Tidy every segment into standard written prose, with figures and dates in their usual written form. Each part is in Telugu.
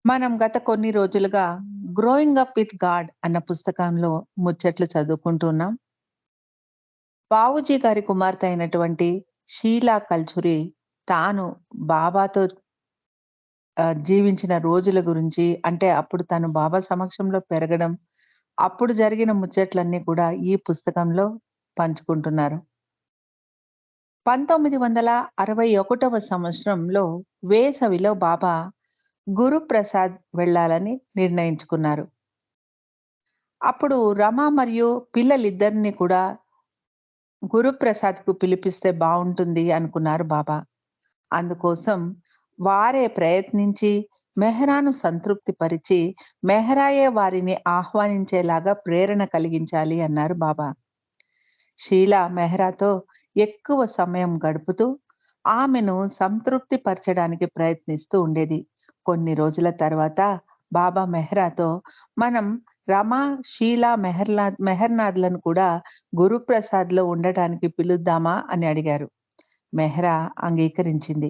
మనం గత కొన్ని రోజులుగా 'గ్రోయింగ్ అప్ విత్ గాడ్' అన్న పుస్తకంలో ముచ్చట్లు చదువుకుంటున్నాం. బావూజీ గారి కుమార్తె అయినటువంటి షీలా కల్చురి తాను బాబాతో జీవించిన రోజుల గురించి, అంటే అప్పుడు తను బాబా సమక్షంలో పెరగడం, అప్పుడు జరిగిన ముచ్చట్లన్నీ కూడా ఈ పుస్తకంలో పంచుకుంటున్నారు. 1961వ సంవత్సరంలో వేసవిలో బాబా గురుప్రసాద్ వెళ్ళాలని నిర్ణయించుకున్నారు. అప్పుడు రమ మరియు పిల్లలిద్దరిని కూడా గురుప్రసాద్‌కు పిలిపిస్తే బావుంటుంది అనుకున్నారు బాబా. అందుకోసం వారే ప్రయత్నించి మెహ్రాను సంతృప్తి పరిచి, మెహ్రాయే వారిని ఆహ్వానించేలాగా ప్రేరణ కలిగించాలి అన్నారు బాబా. షీలా మెహ్రాతో ఎక్కువ సమయం గడుపుతూ, ఆమెను సంతృప్తి పరచడానికి ప్రయత్నిస్తూ ఉండేది. కొన్ని రోజుల తర్వాత బాబా మెహ్రాతో, మనం రమా, షీలా, మెహర్నాద్‌లను కూడా గురుప్రసాద్‌లో ఉండటానికి పిలుద్దామా అని అడిగారు. మెహ్రా అంగీకరించింది.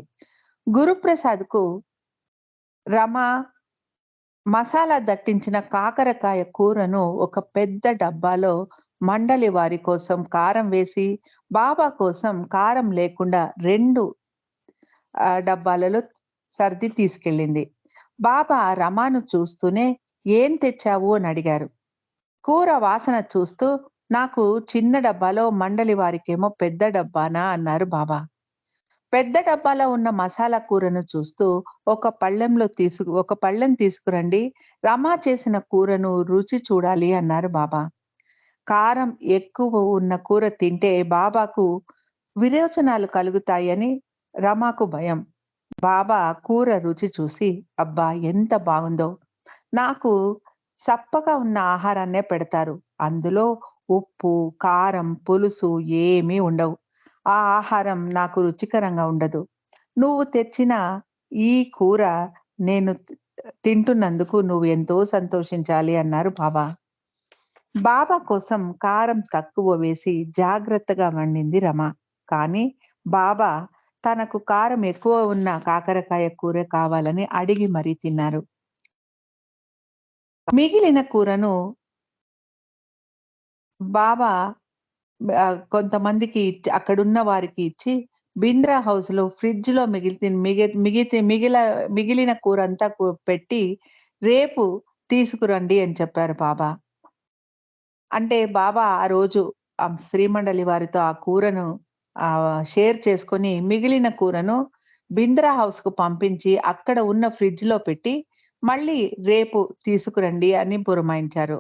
గురుప్రసాద్‌కు రమ మసాలా దట్టించిన కాకరకాయ కూరను ఒక పెద్ద డబ్బాలో మండలి వారి కోసం కారం వేసి, బాబా కోసం కారం లేకుండా 2 డబ్బాలలో సర్ది తీసుకెళ్ళింది. బాబా రమాను చూస్తూనే, "ఏం తెచ్చావు?" అని అడిగారు. కూర వాసన చూస్తూ, "నాకు చిన్న డబ్బాలో, మండలి వారికేమో పెద్ద డబ్బానా" అన్నారు బాబా. పెద్ద డబ్బాలో ఉన్న మసాలా కూరను చూస్తూ, ఒక పళ్ళెం తీసుకురండి. రమా చేసిన కూరను రుచి చూడాలి" అన్నారు బాబా. కారం ఎక్కువ ఉన్న కూర తింటే బాబాకు విరేచనాలు కలుగుతాయని రమాకు భయం. బాబా కూర రుచి చూసి, "అబ్బా! ఎంత బాగుందో! నాకు సప్పగా ఉన్న ఆహారాన్నే పెడతారు. అందులో ఉప్పు, కారం, పులుసు ఏమీ ఉండవు. ఆ ఆహారం నాకు రుచికరంగా ఉండదు. నువ్వు తెచ్చిన ఈ కూర నేను తింటున్నందుకు నువ్వు ఎంతో సంతోషించాలి" అన్నారు బాబా. బాబా కోసం కారం తక్కువ వేసి జాగ్రత్తగా వండింది రమ. కానీ బాబా తనకు కారం ఎక్కువ ఉన్న కాకరకాయ కూర కావాలని అడిగి మరీ తిన్నారు. మిగిలిన కూరను బాబా కొంతమందికి అక్కడున్న వారికి ఇచ్చి, బింద్రా హౌస్‌లో ఫ్రిడ్జ్‌లో మిగిలితిన్ మిగి మిగితి మిగిల మిగిలిన కూరంతా పెట్టి, రేపు తీసుకురండి అని చెప్పారు బాబా. అంటే బాబా ఆ రోజు శ్రీమండలి వారితో ఆ కూరను షేర్ చేసుకొని, మిగిలిన కూరను బింద్రా హౌస్‌కు పంపించి, అక్కడ ఉన్న ఫ్రిడ్జ్‌లో పెట్టి, మళ్ళీ రేపు తీసుకురండి అని పురమాయించారు.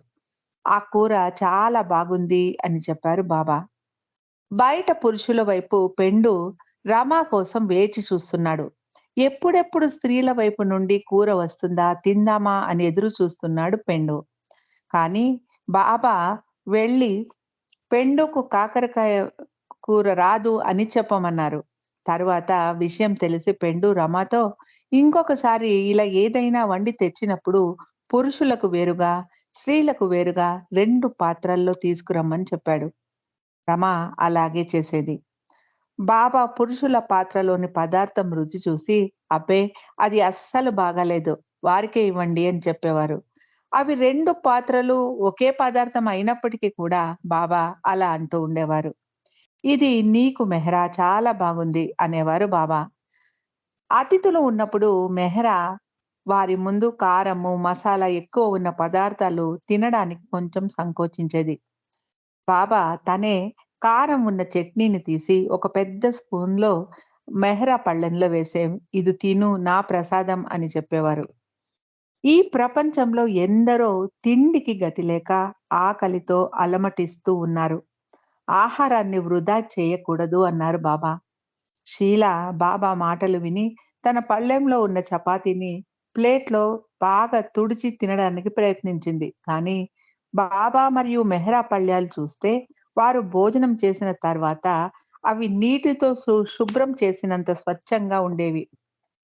ఆ కూర చాలా బాగుంది అని చెప్పారు బాబా. బయట పురుషుల వైపు పెండు రమ కోసం వేచి చూస్తున్నాడు. ఎప్పుడెప్పుడు స్త్రీల వైపు నుండి కూర వస్తుందా, తిందామా అని ఎదురు చూస్తున్నాడు పెండు. కానీ బాబా వెళ్ళి, "పెండుకు కాకరకాయ కూర రాదు" అని చెప్పమన్నారు. తరువాత విషయం తెలిసి పెండు రమతో, "ఇంకొకసారి ఇలా ఏదైనా వండి తెచ్చినప్పుడు పురుషులకు వేరుగా, స్త్రీలకు వేరుగా 2 పాత్రల్లో తీసుకురమ్మని" చెప్పాడు. రమ అలాగే చేసేది. బాబా పురుషుల పాత్రలోని పదార్థం రుచి చూసి, "అబ్బే! అది అస్సలు బాగాలేదు. వారికే ఇవ్వండి" అని చెప్పేవారు. అవి 2 పాత్రలు ఒకే పదార్థం అయినప్పటికీ కూడా బాబా అలా అంటూ ఉండేవారు. "ఇది నీకు మెహ్రా చాలా బాగుంది" అనేవారు బాబా. అతిథులు ఉన్నప్పుడు మెహ్రా వారి ముందు కారము, మసాలా ఎక్కువ ఉన్న పదార్థాలు తినడానికి కొంచెం సంకోచించేది. బాబా తనే కారం ఉన్న చట్నీని తీసి ఒక పెద్ద స్పూన్‌లో మెహ్రా పళ్ళెంలో వేసి, "ఇది తిను నా ప్రసాదం" అని చెప్పేవారు. ఈ ప్రపంచంలో ఎందరో తిండికి గతిలేక ఆకలితో అలమటిస్తూ ఉన్నారు. ఆహారాన్ని వృధా చేయకూడదు అన్నారు బాబా. షీల బాబా మాటలు విని తన పళ్ళెంలో ఉన్న చపాతీని ప్లేట్‌లో బాగా తుడిచి తినడానికి ప్రయత్నించింది. కానీ బాబా మరియు మెహ్రా పళ్ళాలు చూస్తే, వారు భోజనం చేసిన తర్వాత అవి నీటితో శుభ్రం చేసినంత స్వచ్ఛంగా ఉండేవి.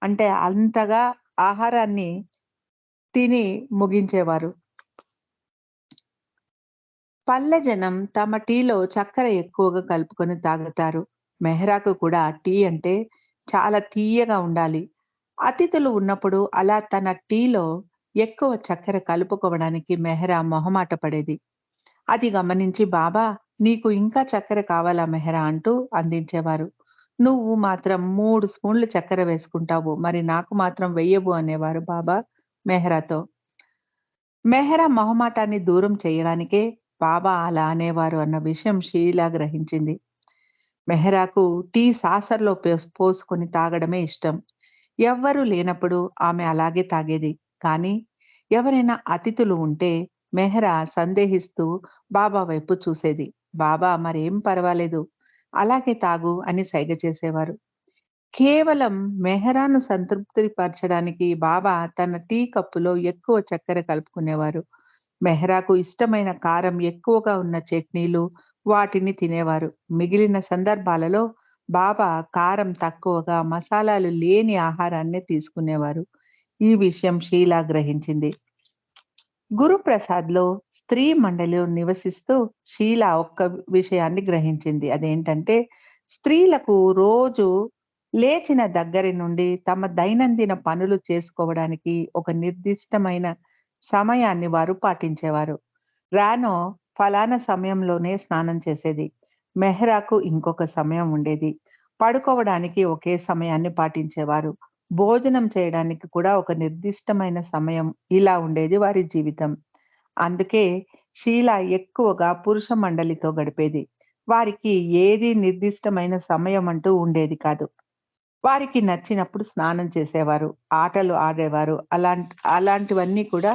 అంటే అంతగా ఆహారాన్ని తిని ముగించేవారు. పల్లె జనం తమ టీలో చక్కెర ఎక్కువగా కలుపుకొని తాగుతారు. మెహ్రాకు కూడా టీ అంటే చాలా తియ్యగా ఉండాలి. అతిథులు ఉన్నప్పుడు అలా తన టీలో ఎక్కువ చక్కెర కలుపుకోవడానికి మెహరా మొహమాట పడేది. అది గమనించి బాబా, నీకు ఇంకా చక్కెర కావాలా మెహరా అంటూ అందించేవారు. నువ్వు మాత్రం 3 స్పూన్లు చక్కెర వేసుకుంటావు. మరి నాకు మాత్రం వెయ్యవు అనేవారు బాబా మెహరాతో. మెహరా మొహమాటాన్ని దూరం చేయడానికే బాబా అలా అనేవారు అన్న విషయం షీలా గ్రహించింది. మెహరాకు టీ సాసర్లో పోసుకొని తాగడమే ఇష్టం. ఎవ్వరూ లేనప్పుడు ఆమె అలాగే తాగేది. కానీ ఎవరైనా అతిథులు ఉంటే మెహరా సందేహిస్తూ బాబా వైపు చూసేది. బాబా మరేం పర్వాలేదు, అలాగే తాగు అని సైగ చేసేవారు. కేవలం మెహరాను సంతృప్తిపరచడానికి బాబా తన టీ కప్పులో ఎక్కువ చక్కెర కలుపుకునేవారు. మెహరాకు ఇష్టమైన కారం ఎక్కువగా ఉన్న చట్నీలు, వాటిని తినేవారు. మిగిలిన సందర్భాలలో బాబా కారం తక్కువగా, మసాలాలు లేని ఆహారాన్నే తీసుకునేవారు. ఈ విషయం షీలా గ్రహించింది. గురుప్రసాద్‌లో స్త్రీ మండలిలో నివసిస్తూ షీలా ఒక్క విషయాన్ని గ్రహించింది. అదేంటంటే, స్త్రీలకు రోజు లేచిన దగ్గరి నుండి తమ దైనందిన పనులు చేసుకోవడానికి ఒక నిర్దిష్టమైన సమయాన్ని వారు పాటించేవారు. రానో ఫలానా సమయంలోనే స్నానం చేసేది. మెహ్రాకు ఇంకొక సమయం ఉండేది. పడుకోవడానికి ఒకే సమయాన్ని పాటించేవారు. భోజనం చేయడానికి కూడా ఒక నిర్దిష్టమైన సమయం, ఇలా ఉండేది వారి జీవితం. అందుకే షీలా ఎక్కువగా పురుష మండలితో గడిపేది. వారికి ఏది నిర్దిష్టమైన సమయం అంటూ ఉండేది కాదు. వారికి నచ్చినప్పుడు స్నానం చేసేవారు, ఆటలు ఆడేవారు. అలాంటివన్నీ కూడా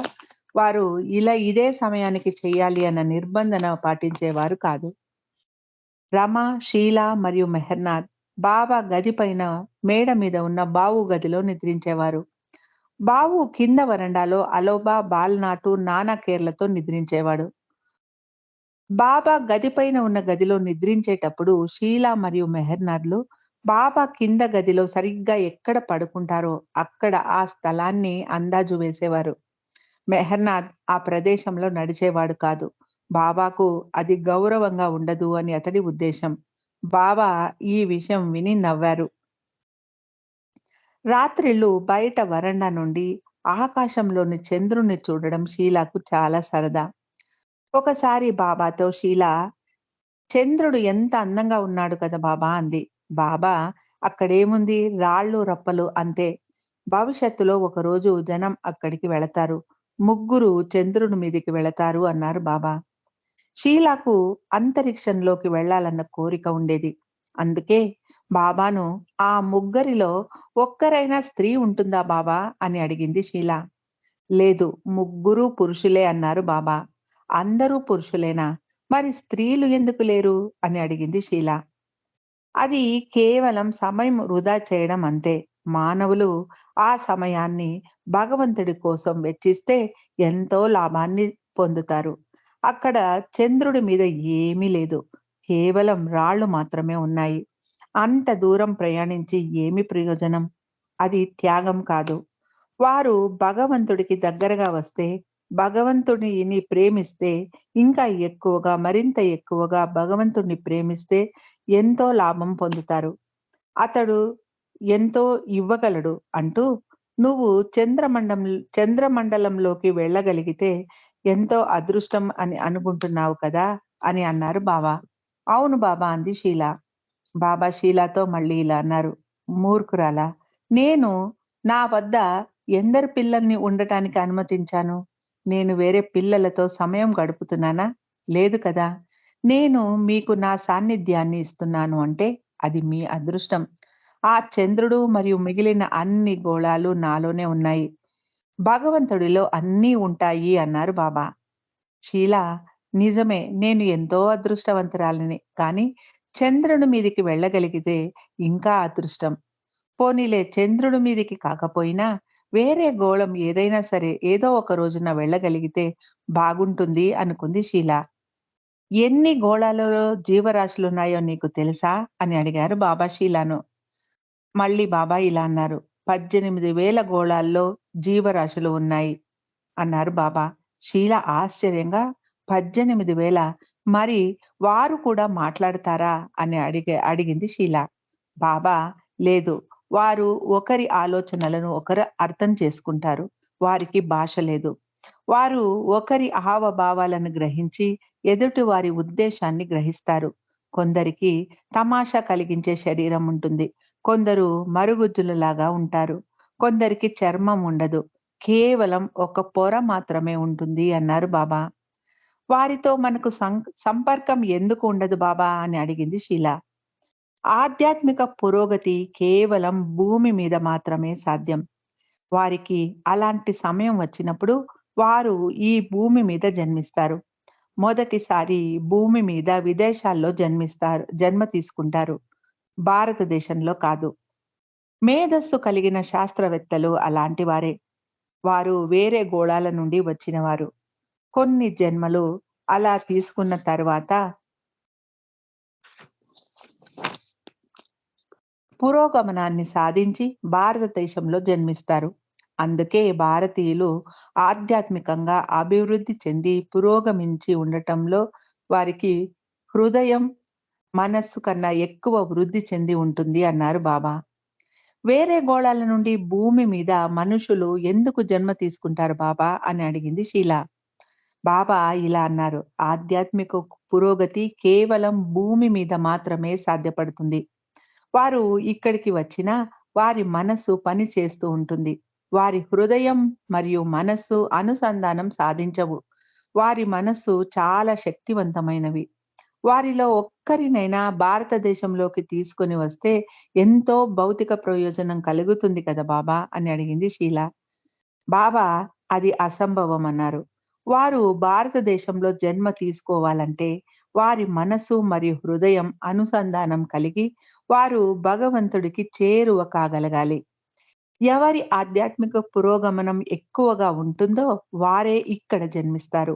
వారు ఇలా ఇదే సమయానికి చేయాలి అన్న నిర్బంధన పాటించేవారు కాదు. రమ, షీల మరియు మెహర్నాథ్ బాబా గది పైన మేడ మీద ఉన్న బావు గదిలో నిద్రించేవారు. బావు కింద వరండాలో అలోబా, బాల్నాటు, నానా కేర్లతో నిద్రించేవాడు. బాబా గది పైన ఉన్న గదిలో నిద్రించేటప్పుడు షీలా మరియు మెహర్నాథ్‌లు బాబా కింద గదిలో సరిగ్గా ఎక్కడ పడుకుంటారో అక్కడ ఆ స్థలాన్ని అందాజు వేసేవారు. మెహర్నాథ్ ఆ ప్రదేశంలో నడిచేవాడు కాదు. బాబాకు అది గౌరవంగా ఉండదు అని అతడి ఉద్దేశం. బాబా ఈ విషయం విని నవ్వారు. రాత్రిళ్ళు బయట వరండా నుండి ఆకాశంలోని చంద్రుణ్ణి చూడడం షీలాకు చాలా సరదా. ఒకసారి బాబాతో షీలా, చంద్రుడు ఎంత అందంగా ఉన్నాడు కదా బాబా అంది. బాబా, అక్కడేముంది, రాళ్ళు రప్పలు అంతే. భవిష్యత్తులో ఒకరోజు జనం అక్కడికి వెళతారు. ముగ్గురు చంద్రుని మీదికి వెళతారు అన్నారు బాబా. షీలాకు అంతరిక్షంలోకి వెళ్ళాలన్న కోరిక ఉండేది. అందుకే బాబాను, ఆ ముగ్గురిలో ఒక్కరైనా స్త్రీ ఉంటుందా బాబా అని అడిగింది షీలా. లేదు, ముగ్గురు పురుషులే అన్నారు బాబా. అందరూ పురుషులేనా? మరి స్త్రీలు ఎందుకు లేరు అని అడిగింది షీలా. అది కేవలం సమయం వృధా చేయడం అంతే. మానవులు ఆ సమయాన్ని భగవంతుడి కోసం వెచ్చిస్తే ఎంతో లాభాన్ని పొందుతారు. అక్కడ చంద్రుడి మీద ఏమీ లేదు. కేవలం రాళ్ళు మాత్రమే ఉన్నాయి. అంత దూరం ప్రయాణించి ఏమి ప్రయోజనం? అది త్యాగం కాదు. వారు భగవంతుడికి దగ్గరగా వస్తే, భగవంతుడిని ప్రేమిస్తే, ఇంకా ఎక్కువగా, మరింత ఎక్కువగా భగవంతుడిని ప్రేమిస్తే ఎంతో లాభం పొందుతారు. అతడు ఎంతో ఇవ్వగలడు అంటూ, నువ్వు చంద్రమండలంలోకి వెళ్ళగలిగితే ఎంతో అదృష్టం అని అనుకుంటున్నావు కదా అని అన్నారు బాబా. అవును బాబా అంది షీల. బాబా షీలాతో మళ్ళీ ఇలా అన్నారు. మూర్ఖురాలా! నేను నా వద్ద ఎందరు పిల్లల్ని ఉండటానికి అనుమతించాను? నేను వేరే పిల్లలతో సమయం గడుపుతున్నానా? లేదు కదా! నేను మీకు నా సాన్నిధ్యాన్ని ఇస్తున్నాను అంటే అది మీ అదృష్టం. ఆ చంద్రుడు మరియు మిగిలిన అన్ని గోళాలు నాలోనే ఉన్నాయి. భగవంతుడిలో అన్నీ ఉంటాయి అన్నారు బాబా. షీలా, నిజమే, నేను ఎంతో అదృష్టవంతురాలిని. కానీ చంద్రుని మీదికి వెళ్ళగలిగితే ఇంకా అదృష్టం. పోనీలే, చంద్రుడి మీదికి కాకపోయినా వేరే గోళం ఏదైనా సరే ఏదో ఒక రోజున వెళ్ళగలిగితే బాగుంటుంది అనుకుంది షీలా. ఎన్ని గోళాలలో జీవరాశులున్నాయో నీకు తెలుసా అని అడిగారు బాబా షీలాను. మళ్ళీ బాబా ఇలా అన్నారు. 18,000 గోళాల్లో జీవరాశులు ఉన్నాయి అన్నారు బాబా. షీల ఆశ్చర్యంగా, 18,000, మరి వారు కూడా మాట్లాడతారా అని అడిగింది షీల. బాబా, లేదు, వారు ఒకరి ఆలోచనలను ఒకరు అర్థం చేసుకుంటారు. వారికి భాష లేదు. వారు ఒకరి హావభావాలను గ్రహించి ఎదుటి వారి ఉద్దేశాన్ని గ్రహిస్తారు. కొందరికి తమాషా కలిగించే శరీరం ఉంటుంది. కొందరు మరుగుజ్జులలాగా ఉంటారు. కొందరికి చర్మం ఉండదు. కేవలం ఒక పొర మాత్రమే ఉంటుంది అన్నారు బాబా. వారితో మనకు సంపర్కం ఎందుకు ఉండదు బాబా అని అడిగింది షీల. ఆధ్యాత్మిక పురోగతి కేవలం భూమి మీద మాత్రమే సాధ్యం. వారికి అలాంటి సమయం వచ్చినప్పుడు వారు ఈ భూమి మీద జన్మిస్తారు. మొదటిసారి భూమి మీద విదేశాల్లో జన్మ తీసుకుంటారు. భారతదేశంలో కాదు. మేధస్సు కలిగిన శాస్త్రవేత్తలు అలాంటి వారే. వారు వేరే గోళాల నుండి వచ్చినవారు. కొన్ని జన్మలు అలా తీసుకున్న తర్వాత పురోగమనాన్ని సాధించి భారతదేశంలో జన్మిస్తారు. అందుకే భారతీయులు ఆధ్యాత్మికంగా అభివృద్ధి చెంది పురోగమించి ఉండటంలో వారికి హృదయం, మనస్సు కన్నా ఎక్కువ వృద్ధి చెంది ఉంటుంది అన్నారు బాబా. వేరే గోళాల నుండి భూమి మీద మనుషులు ఎందుకు జన్మ తీసుకుంటారు బాబా అని అడిగింది షీల. బాబా ఇలా అన్నారు. ఆధ్యాత్మిక పురోగతి కేవలం భూమి మీద మాత్రమే సాధ్యపడుతుంది. వారు ఇక్కడికి వచ్చినా వారి మనస్సు పని చేస్తూ ఉంటుంది. వారి హృదయం మరియు మనస్సు అనుసంధానం సాధించవు. వారి మనస్సు చాలా శక్తివంతమైనవి. వారిలో ఒక్కరినైనా భారతదేశంలోకి తీసుకొని వస్తే ఎంతో భౌతిక ప్రయోజనం కలుగుతుంది కదా బాబా అని అడిగింది షీల. బాబా అది అసంభవం అన్నారు. వారు భారతదేశంలో జన్మ తీసుకోవాలంటే వారి మనసు మరియు హృదయం అనుసంధానం కలిగి వారు భగవంతుడికి చేరువ కాగలగాలి. ఎవరి ఆధ్యాత్మిక పురోగమనం ఎక్కువగా ఉంటుందో వారే ఇక్కడ జన్మిస్తారు.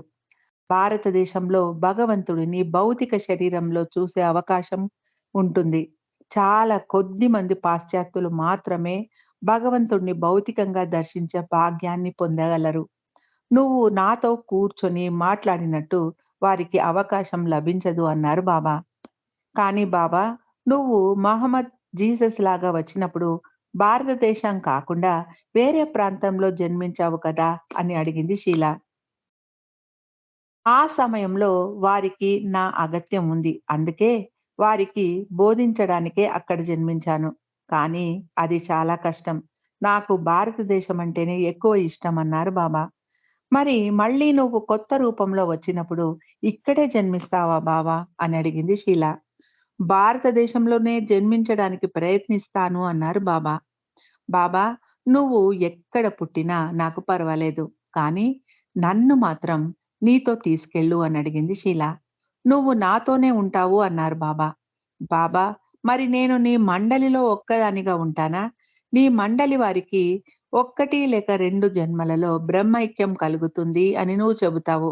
భారతదేశంలో భగవంతుడిని భౌతిక శరీరంలో చూసే అవకాశం ఉంటుంది. చాలా కొద్ది మంది పాశ్చాత్యులు మాత్రమే భగవంతుడిని భౌతికంగా దర్శించే భాగ్యాన్ని పొందగలరు. నువ్వు నాతో కూర్చొని మాట్లాడినట్టు వారికి అవకాశం లభించదు అన్నారు బాబా. కానీ బాబా, నువ్వు మహమ్మద్, జీసస్ లాగా వచ్చినప్పుడు భారతదేశం కాకుండా వేరే ప్రాంతంలో జన్మించావు కదా అని అడిగింది షీల. ఆ సమయంలో వారికి నా అగత్యం ఉంది. అందుకే వారికి బోధించడానికే అక్కడ జన్మించాను. కానీ అది చాలా కష్టం. నాకు భారతదేశం అంటేనే ఎక్కువ ఇష్టం అన్నారు బాబా. మరి మళ్ళీ నువ్వు కొత్త రూపంలో వచ్చినప్పుడు ఇక్కడే జన్మిస్తావా బాబా అని అడిగింది షీల. భారతదేశంలోనే జన్మించడానికి ప్రయత్నిస్తాను అన్నారు బాబా. బాబా, నువ్వు ఎక్కడ పుట్టినా నాకు పర్వాలేదు. కానీ నన్ను మాత్రం నీతో తీసుకెళ్ళు అని అడిగింది షీల. నువ్వు నాతోనే ఉంటావు అన్నారు బాబా. బాబా, మరి నేను నీ మండలిలో ఒక్కదానిగా ఉంటానా? నీ మండలి వారికి 1 లేక 2 జన్మలలో బ్రహ్మైక్యం కలుగుతుంది అని నువ్వు చెబుతావు.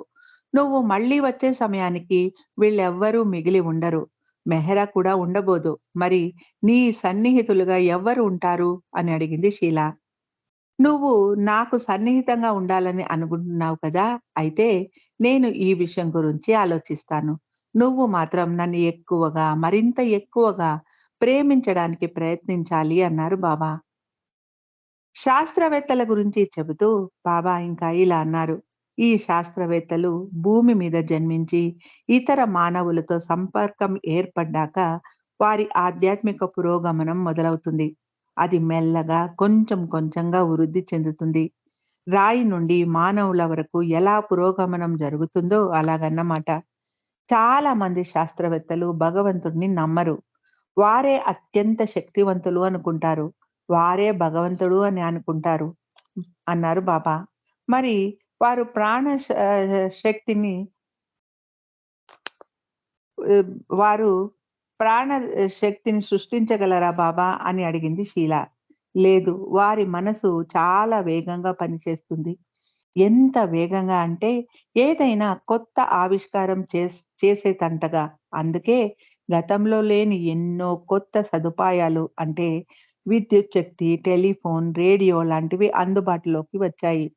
నువ్వు మళ్ళీ వచ్చే సమయానికి వీళ్ళెవ్వరూ మిగిలి ఉండరు. మెహరా కూడా ఉండబోదు. మరి నీ సన్నిహితులుగా ఎవ్వరు ఉంటారు అని అడిగింది షీల. నువ్వు నాకు సన్నిహితంగా ఉండాలని అనుకుంటున్నావు కదా! అయితే నేను ఈ విషయం గురించి ఆలోచిస్తాను. నువ్వు మాత్రం నన్ను ఎక్కువగా, మరింత ఎక్కువగా ప్రేమించడానికి ప్రయత్నించాలి అన్నారు బాబా. శాస్త్రవేత్తల గురించి చెబుతూ బాబా ఇంకా ఇలా అన్నారు. ఈ శాస్త్రవేత్తలు భూమి మీద జన్మించి ఇతర మానవులతో సంపర్కం ఏర్పడ్డాక వారి ఆధ్యాత్మిక పురోగమనం మొదలవుతుంది. అది మెల్లగా కొంచెం కొంచెంగా వృద్ధి చెందుతుంది. రాయి నుండి మానవుల వరకు ఎలా పురోగమనం జరుగుతుందో అలాగన్నమాట. చాలా మంది శాస్త్రవేత్తలు భగవంతుడిని నమ్మరు. వారే అత్యంత శక్తివంతులు అనుకుంటారు. వారే భగవంతుడు అని అనుకుంటారు అన్నారు బాబా. మరి వారు శక్తిని ఆహ్, వారు ప్రాణ శక్తిని సృష్టించగలరా బాబా అని అడిగింది షీల. లేదు. వారి మనసు చాలా వేగంగా పనిచేస్తుంది. ఎంత వేగంగా అంటే ఏదైనా కొత్త ఆవిష్కారం చేసేటంతగా. అందుకే గతంలో లేని ఎన్నో కొత్త సదుపాయాలు అంటే విద్యుత్ శక్తి, టెలిఫోన్, రేడియో లాంటివి అందుబాటులోకి వచ్చాయి.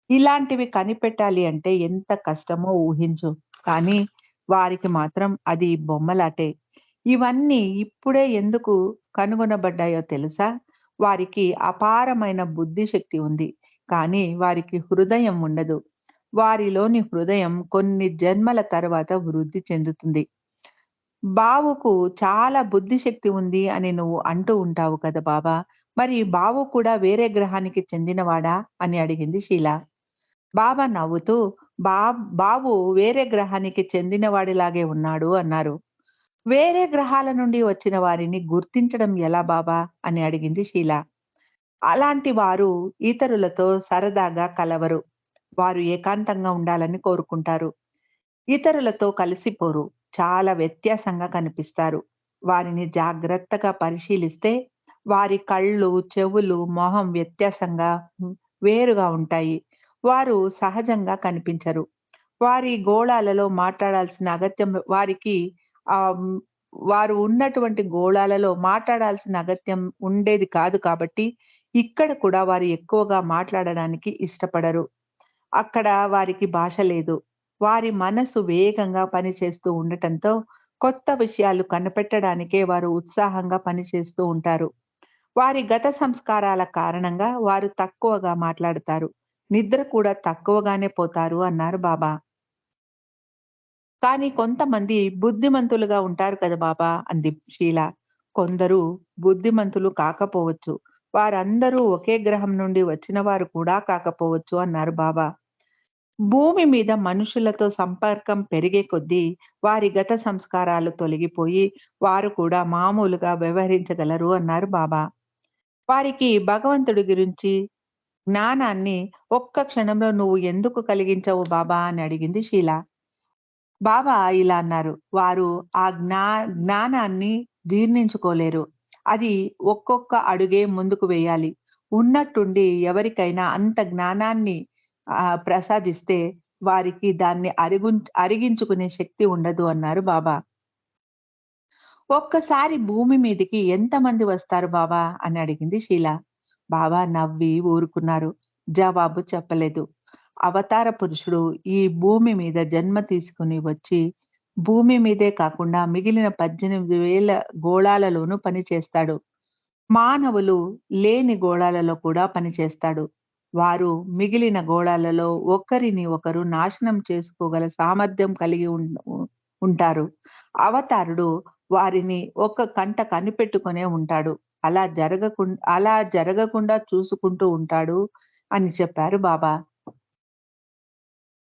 ఇలాంటివి కనిపెట్టాలి అంటే ఎంత కష్టమో ఊహించు. కానీ వారికి మాత్రం అది బొమ్మలాటే. ఇవన్నీ ఇప్పుడే ఎందుకు కనుగొనబడ్డాయో తెలుసా? వారికి అపారమైన బుద్ధిశక్తి ఉంది. కానీ వారికి హృదయం ఉండదు. వారిలోని హృదయం కొన్ని జన్మల తర్వాత వృద్ధి చెందుతుంది. బావుకు చాలా బుద్ధిశక్తి ఉంది అని నువ్వు అంటూ ఉంటావు కదా బాబా! మరి బావు కూడా వేరే గ్రహానికి చెందినవాడా? అని అడిగింది షీల. బాబా నవ్వుతూ బావు వేరే గ్రహానికి చెందినవాడిలాగే ఉన్నాడు అన్నారు. వేరే గ్రహాల నుండి వచ్చిన వారిని గుర్తించడం ఎలా బాబా? అని అడిగింది షీల. అలాంటి వారు ఇతరులతో సరదాగా కలవరు. వారు ఏకాంతంగా ఉండాలని కోరుకుంటారు. ఇతరులతో కలిసిపోరు. చాలా వ్యత్యాసంగా కనిపిస్తారు. వారిని జాగ్రత్తగా పరిశీలిస్తే వారి కళ్ళు, చెవులు, మొహం వ్యత్యాసంగా వేరుగా ఉంటాయి. వారు సహజంగా కనిపించరు. వారి గోళాలలో మాట్లాడాల్సిన అగత్యం వారికి ఆహ్, హ్మ్, వారు ఉన్నటువంటి గోళాలలో మాట్లాడాల్సిన అగత్యం ఉండేది కాదు కాబట్టి, ఇక్కడ కూడా వారు ఎక్కువగా మాట్లాడడానికి ఇష్టపడరు. అక్కడ వారికి భాష లేదు. వారి మనసు వేగంగా పనిచేస్తూ ఉండటంతో, కొత్త విషయాలు కనిపెట్టడానికే వారు ఉత్సాహంగా పనిచేస్తూ ఉంటారు. వారి గత సంస్కారాల కారణంగా వారు తక్కువగా మాట్లాడతారు. నిద్ర కూడా తక్కువగానే పోతారు అన్నారు బాబా. కానీ కొంతమంది బుద్ధిమంతులుగా ఉంటారు కదా బాబా! అంది షీల. కొందరు బుద్ధిమంతులు కాకపోవచ్చు. వారందరూ ఒకే గ్రహం నుండి వచ్చిన వారు కూడా కాకపోవచ్చు అన్నారు బాబా. భూమి మీద మనుషులతో సంపర్కం పెరిగే కొద్దీ వారి గత సంస్కారాలు తొలగిపోయి వారు కూడా మామూలుగా వ్యవహరించగలరు అన్నారు బాబా. వారికి భగవంతుడి గురించి జ్ఞానాన్ని ఒక్క క్షణంలో నువ్వు ఎందుకు కలిగించవు బాబా అని అడిగింది షీల. బాబా ఇలా అన్నారు. వారు ఆ జ్ఞానాన్ని జీర్ణించుకోలేరు. అది ఒక్కొక్క అడుగే ముందుకు వేయాలి. ఉన్నట్టుండి ఎవరికైనా అంత జ్ఞానాన్ని ప్రసాదిస్తే వారికి దాన్ని అరిగించుకునే శక్తి ఉండదు అన్నారు బాబా. ఒక్కసారి భూమి మీదికి ఎంతమంది వస్తారు బాబా అని అడిగింది షీల. బాబా నవ్వి ఊరుకున్నారు. జవాబు చెప్పలేదు. అవతార పురుషుడు ఈ భూమి మీద జన్మ తీసుకొని వచ్చి, భూమి మీదే కాకుండా మిగిలిన 18,000 గోళాలలోనూ పనిచేస్తాడు. మానవులు లేని గోళాలలో కూడా పనిచేస్తాడు. వారు మిగిలిన గోళాలలో ఒకరిని ఒకరు నాశనం చేసుకోగల సామర్థ్యం కలిగి ఉంటారు. అవతారుడు వారిని ఒక కంట కనిపెట్టుకునే ఉంటాడు. అలా జరగకుండా చూసుకుంటూ ఉంటాడు అని చెప్పారు బాబా.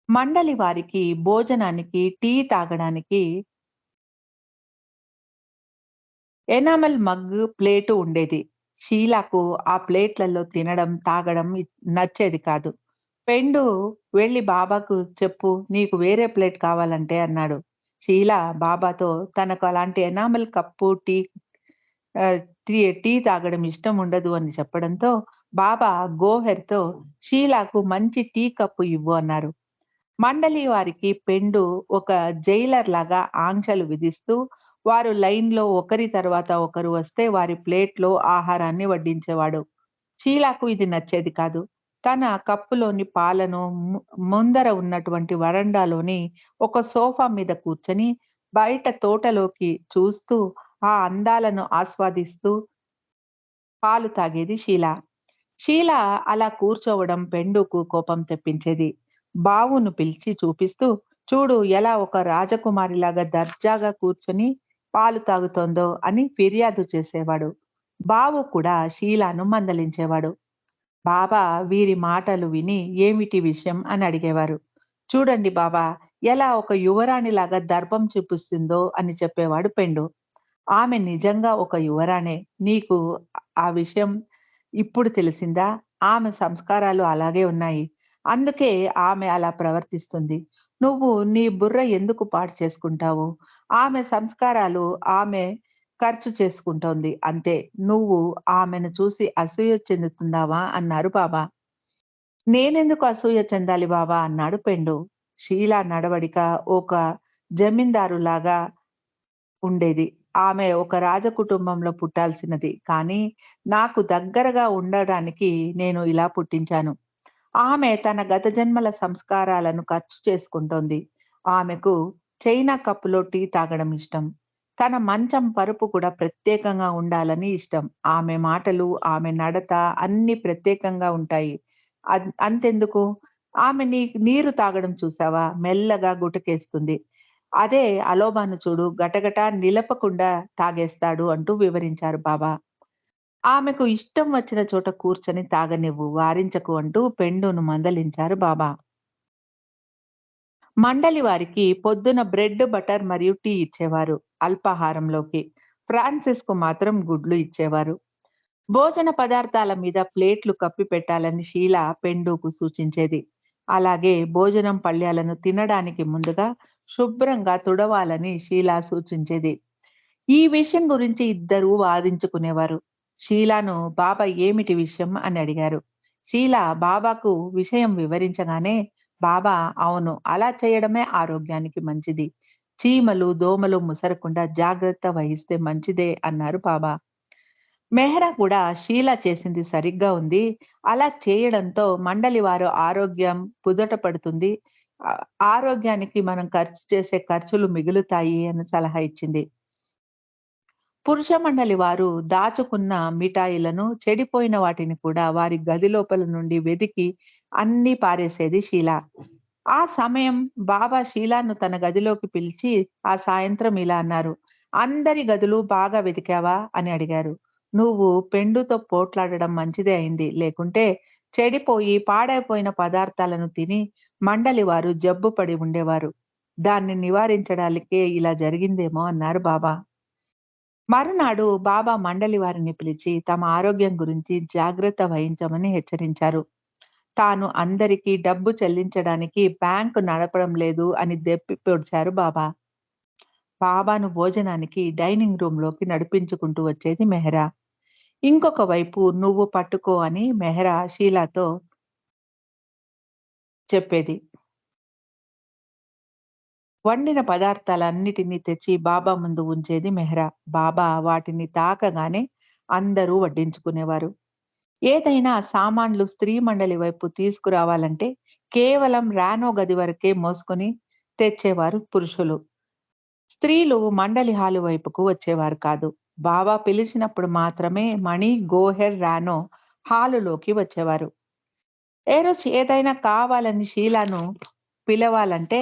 మండలి వారికి భోజనానికి, టీ తాగడానికి ఎనామెల్ మగ్గు, ప్లేటు ఉండేది. షీలాకు ఆ ప్లేట్‌లలో తినడం, తాగడం నచ్చేది కాదు. పెండు "వెళ్లి బాబాకు చెప్పు నీకు వేరే ప్లేట్ కావాలంటే" అన్నాడు. షీల బాబాతో తనకు అలాంటి ఎనామెల్ కప్పు, ఆహ్, టీ టీ తాగడం ఇష్టం ఉండదు అని చెప్పడంతో బాబా గోహెర్‌తో "షీలాకు మంచి టీ కప్పు ఇవ్వు" అన్నారు. మండలి వారికి పెండు ఒక జైలర్ లాగా ఆంక్షలు విధిస్తూ, వారు లైన్‌లో ఒకరి తర్వాత ఒకరు వస్తే వారి ప్లేట్‌లో ఆహారాన్ని వడ్డించేవాడు. షీలాకు ఇది నచ్చేది కాదు. తన కప్పులోని పాలను ముందర ఉన్నటువంటి వరండాలోని ఒక సోఫా మీద కూర్చొని, బయట తోటలోకి చూస్తూ, ఆ అందాలను ఆస్వాదిస్తూ పాలు తాగేది షీల. షీల అలా కూర్చోవడం పెండుకు కోపం తెప్పించేది. బావును పిలిచి చూపిస్తూ, చూడు ఎలా ఒక రాజకుమారిలాగా దర్జాగా కూర్చొని పాలు తాగుతోందో అని ఫిర్యాదు చేసేవాడు. బావు కూడా షీలాను మందలించేవాడు. బాబా వీరి మాటలు విని ఏమిటి విషయం అని అడిగేవారు. చూడండి బాబా ఎలా ఒక యువరాణిలాగా దర్పం చూపిస్తుందో అని చెప్పేవాడు పెండు. ఆమె నిజంగా ఒక యువరాణే. నీకు ఆ విషయం ఇప్పుడు తెలిసిందా? ఆమె సంస్కారాలు అలాగే ఉన్నాయి. అందుకే ఆమె అలా ప్రవర్తిస్తుంది. నువ్వు నీ బుర్ర ఎందుకు పాడు చేసుకుంటావు? ఆమె సంస్కారాలు ఆమె ఖర్చు చేసుకుంటోంది అంతే. నువ్వు ఆమెను చూసి అసూయ చెందుతున్నావా? అన్నారు బాబా. నేనెందుకు అసూయ చెందాలి బాబా? అన్నాడు పెండు. షీలా నడవడిక ఒక జమీందారులాగా ఉండేది. ఆమె ఒక రాజకుటుంబంలో పుట్టాల్సినది. కానీ నాకు దగ్గరగా ఉండడానికి నేను ఇలా పుట్టించాను. ఆమె తన గత జన్మల సంస్కారాలను ఖర్చు చేసుకుంటోంది. ఆమెకు చైనా కప్పులో టీ తాగడం ఇష్టం. తన మంచం పరుపు కూడా ప్రత్యేకంగా ఉండాలని ఇష్టం. ఆమె మాటలు, ఆమె నడత అన్నీ ప్రత్యేకంగా ఉంటాయి. అంతెందుకు ఆమె నీరు తాగడం చూసావా? మెల్లగా గుటకేస్తుంది. అదే అలోబాను చూడు గటగట నిలపకుండా తాగేస్తాడు అంటూ వివరించారు బాబా. ఆమెకు ఇష్టం వచ్చిన చోట కూర్చొని తాగనివ్వు, వారించకు అంటూ పెండును మందలించారు బాబా. మండలి వారికి పొద్దున బ్రెడ్, బటర్ మరియు టీ ఇచ్చేవారు అల్పాహారంలోకి. ఫ్రాన్సిస్‌కు మాత్రం గుడ్లు ఇచ్చేవారు. భోజన పదార్థాల మీద ప్లేట్లు కప్పి పెట్టాలని షీల పెండుకు సూచించేది. అలాగే భోజనం పళ్ళ్యాలను తినడానికి ముందుగా శుభ్రంగా తుడవాలని షీల సూచించేది. ఈ విషయం గురించి ఇద్దరూ వాదించుకునేవారు. షీలాను బాబా ఏమిటి విషయం అని అడిగారు. షీల బాబాకు విషయం వివరించగానే బాబా అవును అలా చేయడమే ఆరోగ్యానికి మంచిది. చీమలు, దోమలు ముసరకుండా జాగ్రత్త వహిస్తే మంచిదే అన్నారు బాబా. మెహ్రా కూడా షీలా చేసింది సరిగ్గా ఉంది. అలా చేయడంతో మండలి వారు ఆరోగ్యం కుదుట పడుతుంది. ఆహ్, ఆరోగ్యానికి మనం ఖర్చు చేసే ఖర్చులు మిగులుతాయి అని సలహా ఇచ్చింది. పురుష మండలి వారు దాచుకున్న మిఠాయిలను, చెడిపోయిన వాటిని కూడా వారి గది లోపల నుండి వెదికి అన్నీ పారేసేది షీలా. ఆ సమయం బాబా షీలాను తన గదిలోకి పిలిచి ఆ సాయంత్రం ఇలా అన్నారు. "అందరి గదులు బాగా వెతికావా?" అని అడిగారు. "నువ్వు పెండుతో పోట్లాడడం మంచిదే అయింది. లేకుంటే చెడిపోయి, పాడైపోయిన పదార్థాలను తిని మండలి వారు జబ్బు పడి ఉండేవారు. దాన్ని నివారించడానికే ఇలా జరిగిందేమో" అన్నారు బాబా. మరునాడు బాబా మండలి వారిని పిలిచి తమ ఆరోగ్యం గురించి జాగ్రత్త వహించమని హెచ్చరించారు. తాను అందరికీ డబ్బు చెల్లించడానికి బ్యాంకు నడపడం లేదు అని దెప్పి పొడిచారు బాబా. బాబాను భోజనానికి డైనింగ్ రూమ్‌లోకి నడిపించుకుంటూ వచ్చేది మెహరా. ఇంకొక వైపు "నువ్వు పట్టుకో" అని మెహరా షీలాతో చెప్పేది. వండిన పదార్థాలన్నిటిని తెచ్చి బాబా ముందు ఉంచేది మెహ్రా. బాబా వాటిని తాకగానే అందరూ వడ్డించుకునేవారు. ఏదైనా సామాన్లు స్త్రీ మండలి వైపు తీసుకురావాలంటే కేవలం రానో గది వరకే మోసుకొని తెచ్చేవారు పురుషులు. స్త్రీలు మండలి హాలు వైపుకు వచ్చేవారు కాదు. బాబా పిలిచినప్పుడు మాత్రమే మణి, గోహెర్, రానో హాలులోకి వచ్చేవారు. ఏ రోజు ఏదైనా కావాలని షీలాను పిలవాలంటే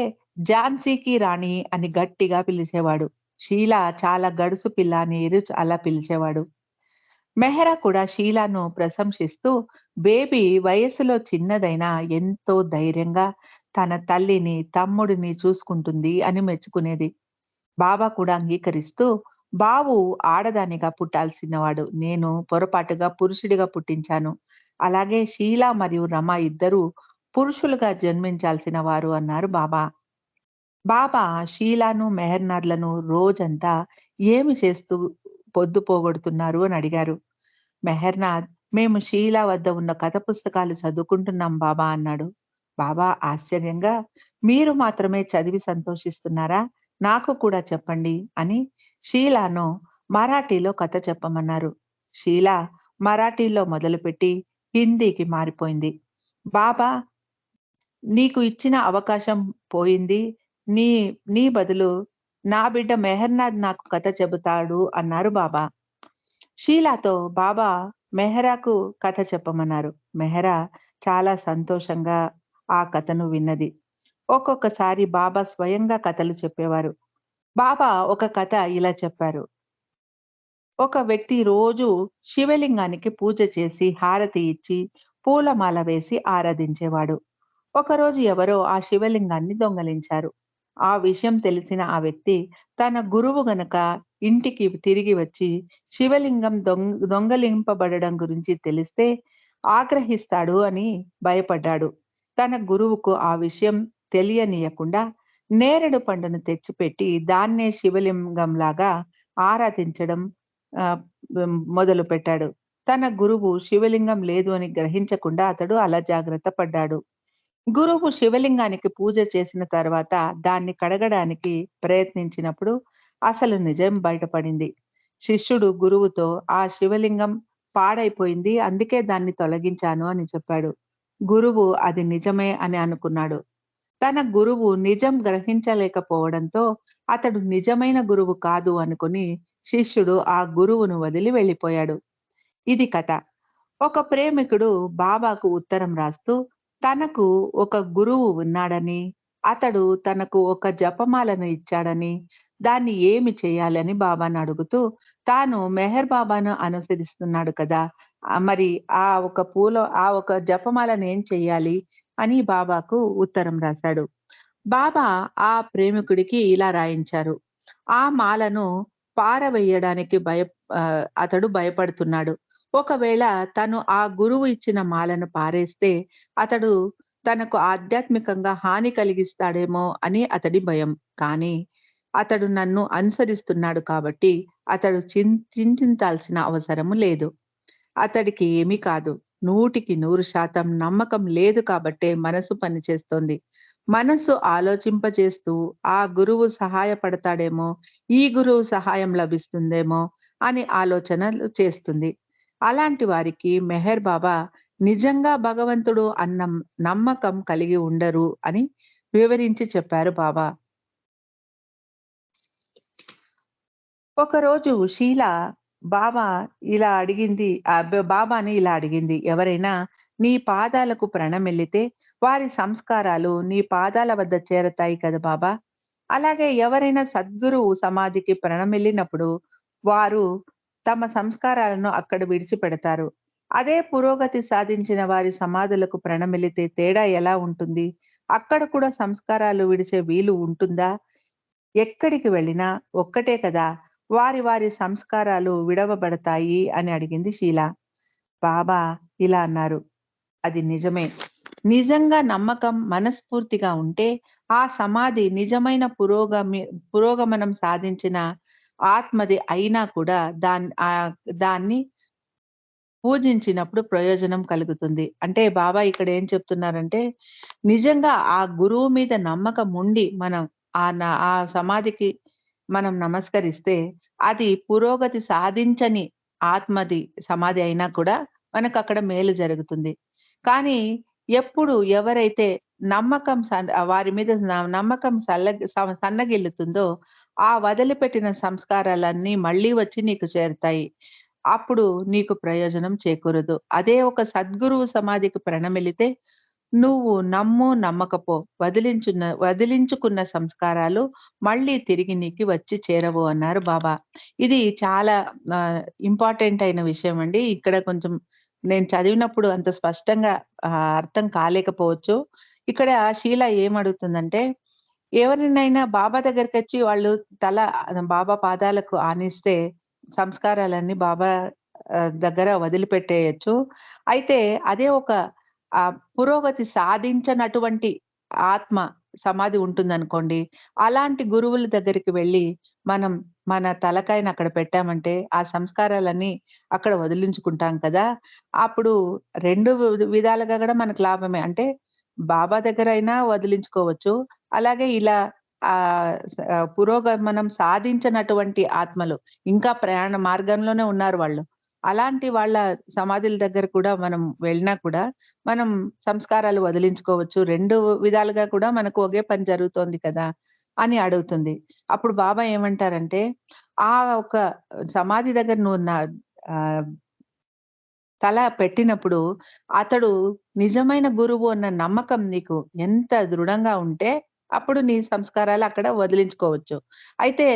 ఝాన్సీకి రాణి అని గట్టిగా పిలిచేవాడు. షీలా చాలా గడుసు పిల్ల అని అలా పిలిచేవాడు. మెహ్రా కూడా షీలాను ప్రశంసిస్తూ బేబీ వయస్సులో చిన్నదైనా ఎంతో ధైర్యంగా తన తల్లిని, తమ్ముడిని చూసుకుంటుంది అని మెచ్చుకునేది. బాబా కూడా అంగీకరిస్తూ బాబు ఆడదానిగా పుట్టాల్సినవాడు. నేను పొరపాటుగా పురుషుడిగా పుట్టించాను. అలాగే షీలా మరియు రమ ఇద్దరూ పురుషులుగా జన్మించాల్సిన వారు అన్నారు బాబా. బాబా షీలాను, మెహర్‌నార్‌లను రోజంతా ఏమి చేస్తూ పొద్దు పోగొడుతున్నారు అని అడిగారు. మెహర్‌నాద్ మేము షీలా వద్ద ఉన్న కథ పుస్తకాలు చదువుకుంటున్నాం బాబా అన్నాడు. బాబా ఆశ్చర్యంగా మీరు మాత్రమే చదివి సంతోషిస్తున్నారా? నాకు కూడా చెప్పండి అని షీలాను మరాఠీలో కథ చెప్పమన్నారు. షీలా మరాఠీలో మొదలుపెట్టి హిందీకి మారిపోయింది. బాబా నీకు ఇచ్చిన అవకాశం పోయింది. నీ నీ బదులు నా బిడ్డ మెహర్‌నాద్ నాకు కథ చెబుతాడు అన్నారు బాబా. షీలాతో బాబా మెహరాకు కథ చెప్పమన్నారు. మెహరా చాలా సంతోషంగా ఆ కథను విన్నది. ఒక్కొక్కసారి బాబా స్వయంగా కథలు చెప్పేవారు. బాబా ఒక కథ ఇలా చెప్పారు. ఒక వ్యక్తి రోజు శివలింగానికి పూజ చేసి, హారతి ఇచ్చి, పూలమాల వేసి ఆరాధించేవాడు. ఒకరోజు ఎవరో ఆ శివలింగాన్ని దొంగలించారు. ఆ విషయం తెలిసిన ఆ వ్యక్తి తన గురువు గనక ఇంటికి తిరిగి వచ్చి శివలింగం దొంగలింపబడడం గురించి తెలిస్తే ఆగ్రహిస్తాడు అని భయపడ్డాడు. తన గురువుకు ఆ విషయం తెలియనీయకుండా నేరేడు పండును తెచ్చిపెట్టి దాన్నే శివలింగంలాగా ఆరాధించడం ఆహ్, మొదలుపెట్టాడు. తన గురువు శివలింగం లేదు అని గ్రహించకుండా అతడు అలా జాగ్రత్త పడ్డాడు. గురువు శివలింగానికి పూజ చేసిన తర్వాత దాన్ని కడగడానికి ప్రయత్నించినప్పుడు అసలు నిజం బయటపడింది. శిష్యుడు గురువుతో ఆ శివలింగం పాడైపోయింది. అందుకే దాన్ని తొలగించాను అని చెప్పాడు. గురువు అది నిజమే అని అనుకున్నాడు. తన గురువు నిజం గ్రహించలేకపోవడంతో అతడు నిజమైన గురువు కాదు అనుకుని శిష్యుడు ఆ గురువును వదిలి వెళ్ళిపోయాడు. ఇది కథ. ఒక ప్రేమికుడు బాబాకు ఉత్తరం రాస్తూ తనకు ఒక గురువు ఉన్నాడని, అతడు తనకు ఒక జపమాలను ఇచ్చాడని, దాన్ని ఏమి చేయాలని బాబాను అడుగుతూ, తాను మెహర్ బాబాను అనుసరిస్తున్నాడు కదా! మరి ఆ ఒక జపమాలను ఏం చెయ్యాలి అని బాబాకు ఉత్తరం రాశాడు. బాబా ఆ ప్రేమికుడికి ఇలా రాయించారు. ఆ మాలను పారవెయ్యడానికి అతడు భయపడుతున్నాడు. ఒకవేళ తను ఆ గురువు ఇచ్చిన మాలను పారేస్తే, అతడు తనకు ఆధ్యాత్మికంగా హాని కలిగిస్తాడేమో అని అతడి భయం. కానీ, అతడు నన్ను అనుసరిస్తున్నాడు కాబట్టి, అతడు చింతించాల్సిన అవసరము లేదు. అతడికి ఏమీ కాదు. 100% నమ్మకం లేదు కాబట్టే మనసు పనిచేస్తోంది. మనస్సు ఆలోచింపజేస్తూ, ఆ గురువు సహాయపడతాడేమో, ఈ గురువు సహాయం లభిస్తుందేమో అని ఆలోచనలు చేస్తుంది. అలాంటి వారికి మెహర్ బాబా నిజంగా భగవంతుడు అన్న నమ్మకం కలిగి ఉండరు అని వివరించి చెప్పారు బాబా. ఒకరోజు షీల బాబా ఇలా అడిగింది బాబాని ఇలా అడిగింది. ఎవరైనా నీ పాదాలకు ప్రణమిల్లితే వారి సంస్కారాలు నీ పాదాల వద్ద చేరతాయి కదా బాబా! అలాగే ఎవరైనా సద్గురువు సమాధికి ప్రణమిల్లినప్పుడు వారు తమ సంస్కారాలను అక్కడ విడిచిపెడతారు. అదే పురోగతి సాధించిన వారి సమాధులకు ప్రణమిల్లితే తేడా ఎలా ఉంటుంది? అక్కడ కూడా సంస్కారాలు విడిచే వీలు ఉంటుందా? ఎక్కడికి వెళ్ళినా ఒక్కటే కదా! వారి వారి సంస్కారాలు విడవబడతాయి అని అడిగింది షీల. బాబా ఇలా అన్నారు. అది నిజమే. నిజంగా నమ్మకం మనస్ఫూర్తిగా ఉంటే, ఆ సమాధి నిజమైన పురోగమనం సాధించిన ఆత్మది అయినా కూడా దాన్ని పూజించినప్పుడు ప్రయోజనం కలుగుతుంది. అంటే బాబా ఇక్కడ ఏం చెప్తున్నారంటే, నిజంగా ఆ గురువు మీద నమ్మకం ఉండి మనం ఆ సమాధికి మనం నమస్కరిస్తే, అది పురోగతి సాధించని ఆత్మది సమాధి అయినా కూడా మనకక్కడ మేలు జరుగుతుంది. కానీ ఎప్పుడు ఎవరైతే వారి మీద నమ్మకం సన్నగిల్లుతుందో, ఆ వదిలిపెట్టిన సంస్కారాలన్నీ మళ్ళీ వచ్చి నీకు చేరతాయి. అప్పుడు నీకు ప్రయోజనం చేకూరదు. అదే ఒక సద్గురువు సమాధికి ప్రణమిల్లితే, నువ్వు నమ్మకపో వదిలించుకున్న సంస్కారాలు మళ్ళీ తిరిగి నీకు వచ్చి చేరవు అన్నారు బాబా. ఇది చాలా ఇంపార్టెంట్ అయిన విషయం అండి. ఇక్కడ కొంచెం నేను చదివినప్పుడు అంత స్పష్టంగా అర్థం కాలేకపోవచ్చు. ఇక్కడ షీల ఏమడుగుతుందంటే, ఎవరినైనా బాబా దగ్గరకొచ్చి వాళ్ళు తల బాబా పాదాలకు ఆనిస్తే సంస్కారాలన్నీ బాబా దగ్గర వదిలిపెట్టేయొచ్చు. అయితే అదే ఒక పురోగతి సాధించనటువంటి ఆత్మ సమాధి ఉంటుందనుకోండి. అలాంటి గురువుల దగ్గరికి వెళ్లి మనం మన తలకాయని అక్కడ పెట్టామంటే, ఆ సంస్కారాలన్నీ అక్కడ వదిలించుకుంటాం కదా! అప్పుడు 2 విధాలుగా గూడా మనకు లాభమే. అంటే బాబా దగ్గరైనా వదిలించుకోవచ్చు. అలాగే ఇలా పురోగమనం సాధించనటువంటి ఆత్మలు, ఇంకా ప్రయాణ మార్గంలోనే ఉన్నారు వాళ్ళు. అలాంటి వాళ్ళ సమాధుల దగ్గర కూడా మనం వెళ్ళినా కూడా, మనం సంస్కారాలు వదిలించుకోవచ్చు. 2 విధాలుగా కూడా మనకు ఒకే పని జరుగుతోంది కదా! అని అడుగుతుంది. అప్పుడు బాబా ఏమంటారంటే, ఆ ఒక సమాధి దగ్గర నువ్వు ఆహ్, తల పెట్టినప్పుడు, అతడు నిజమైన గురువు అన్న నమ్మకం నీకు ఎంత దృఢంగా ఉంటే, అప్పుడు నీ సంస్కారాలు అక్కడ వదిలించుకోవచ్చు. అయితే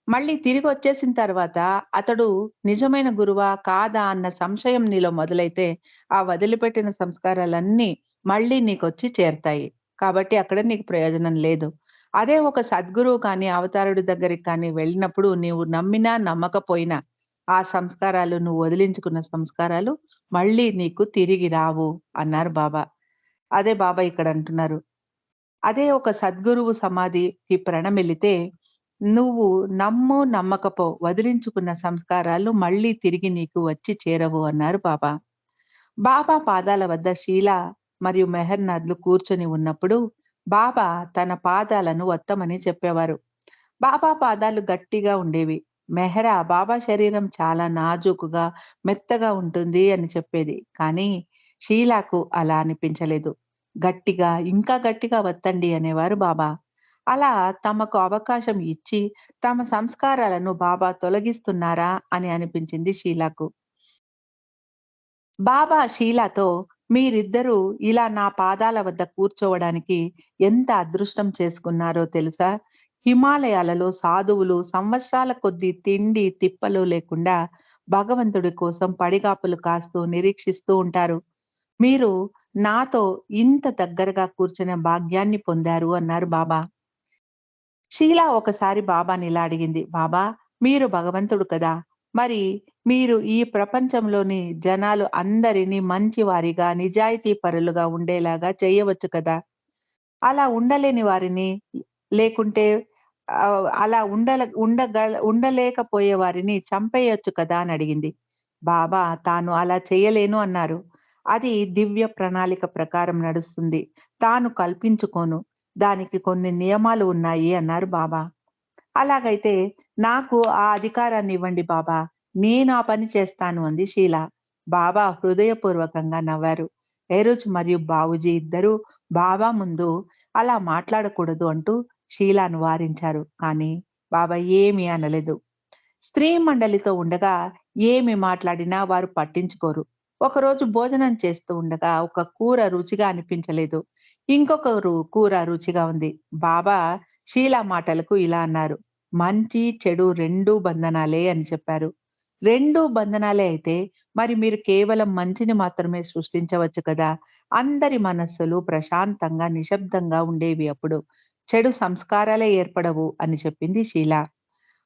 మళ్ళీ తిరిగొచ్చేసిన తర్వాత, అతడు నిజమైన గురువా? కాదా? అన్న సంశయం నీలో మొదలైతే, ఆ వదిలిపెట్టిన సంస్కారాలన్నీ మళ్ళీ నీకొచ్చి చేరతాయి. కాబట్టి అక్కడ నీకు ప్రయోజనం లేదు. అదే ఒక సద్గురువు కానీ, అవతారుడి దగ్గరికి కానీ వెళ్ళినప్పుడు నీవు నమ్మినా, నమ్మకపోయినా ఆ సంస్కారాలు నువ్వు వదిలించుకున్న సంస్కారాలు మళ్ళీ నీకు తిరిగి రావు అన్నారు బాబా. అదే బాబా ఇక్కడ అంటున్నారు. అదే ఒక సద్గురువు సమాధికి ప్రణమిల్లితే, నువ్వు నమ్మకపో వదిలించుకున్న సంస్కారాలు మళ్ళీ తిరిగి నీకు వచ్చి చేరవు అన్నారు బాబా. బాబా పాదాల వద్ద షీల మరియు మెహర్‌నాథ్‌లు కూర్చొని ఉన్నప్పుడు, బాబా తన పాదాలను ఒత్తమని చెప్పేవారు. బాబా పాదాలు గట్టిగా ఉండేవి. మెహరా బాబా శరీరం చాలా నాజూకుగా, మెత్తగా ఉంటుంది అని చెప్పేది. కానీ షీలాకు అలా అనిపించలేదు. గట్టిగా, ఇంకా గట్టిగా వత్తండి అనేవారు బాబా. అలా తమకు అవకాశం ఇచ్చి, తమ సంస్కారాలను బాబా తొలగిస్తున్నారా అని అనిపించింది షీలాకు. బాబా షీలాతో, "మీరిద్దరూ ఇలా నా పాదాల వద్ద కూర్చోవడానికి ఎంత అదృష్టం చేసుకున్నారో తెలుసా? హిమాలయాలలో సాధువులు సంవత్సరాల కొద్దీ తిండి, తిప్పలు లేకుండా భగవంతుడి కోసం పడిగాపులు కాస్తూ, నిరీక్షిస్తూ ఉంటారు. మీరు నాతో ఇంత దగ్గరగా కూర్చునే భాగ్యాన్ని పొందారు" అన్నారు బాబా. షీలా ఒకసారి బాబానిలా అడిగింది. "బాబా, మీరు భగవంతుడు కదా! మరి మీరు ఈ ప్రపంచంలోని జనాలు అందరినీ మంచివారిగా, నిజాయితీ పరులుగా ఉండేలాగా చేయవచ్చు కదా! అలా ఉండలేని వారిని లేకుంటే అలా ఉండలేకపోయే వారిని చంపేయొచ్చు కదా!" అని అడిగింది. బాబా తాను అలా చేయలేను అన్నారు. "అది దివ్య ప్రణాళిక ప్రకారం నడుస్తుంది. తాను కల్పించుకోను. దానికి కొన్ని నియమాలు ఉన్నాయి" అన్నారు బాబా. "అలాగైతే నాకు ఆ అధికారాన్నివ్వండి బాబా. నేను ఆ పని చేస్తాను" అంది షీల. బాబా హృదయపూర్వకంగా నవ్వారు. ఎరుజ్ మరియు బావూజీ ఇద్దరూ బాబా ముందు అలా మాట్లాడకూడదు అంటూ షీలాను వారించారు. కానీ బాబా ఏమీ అనలేదు. స్త్రీ మండలితో ఉండగా ఏమి మాట్లాడినా వారు పట్టించుకోరు. ఒకరోజు భోజనం చేస్తూ ఉండగా ఒక కూర రుచిగా అనిపించలేదు. ఇంకొకరు కూర రుచిగా ఉంది. బాబా షీలా మాటలకు ఇలా అన్నారు. "మంచి, చెడు రెండూ బంధనాలే" అని చెప్పారు. "రెండూ బంధనాలే అయితే మరి మీరు కేవలం మంచిని మాత్రమే సృష్టించవచ్చు కదా! అందరి మనస్సులు ప్రశాంతంగా, నిశ్శబ్దంగా ఉండేవి అప్పుడు. చెడు సంస్కారాలే ఏర్పడవు" అని చెప్పింది షీలా.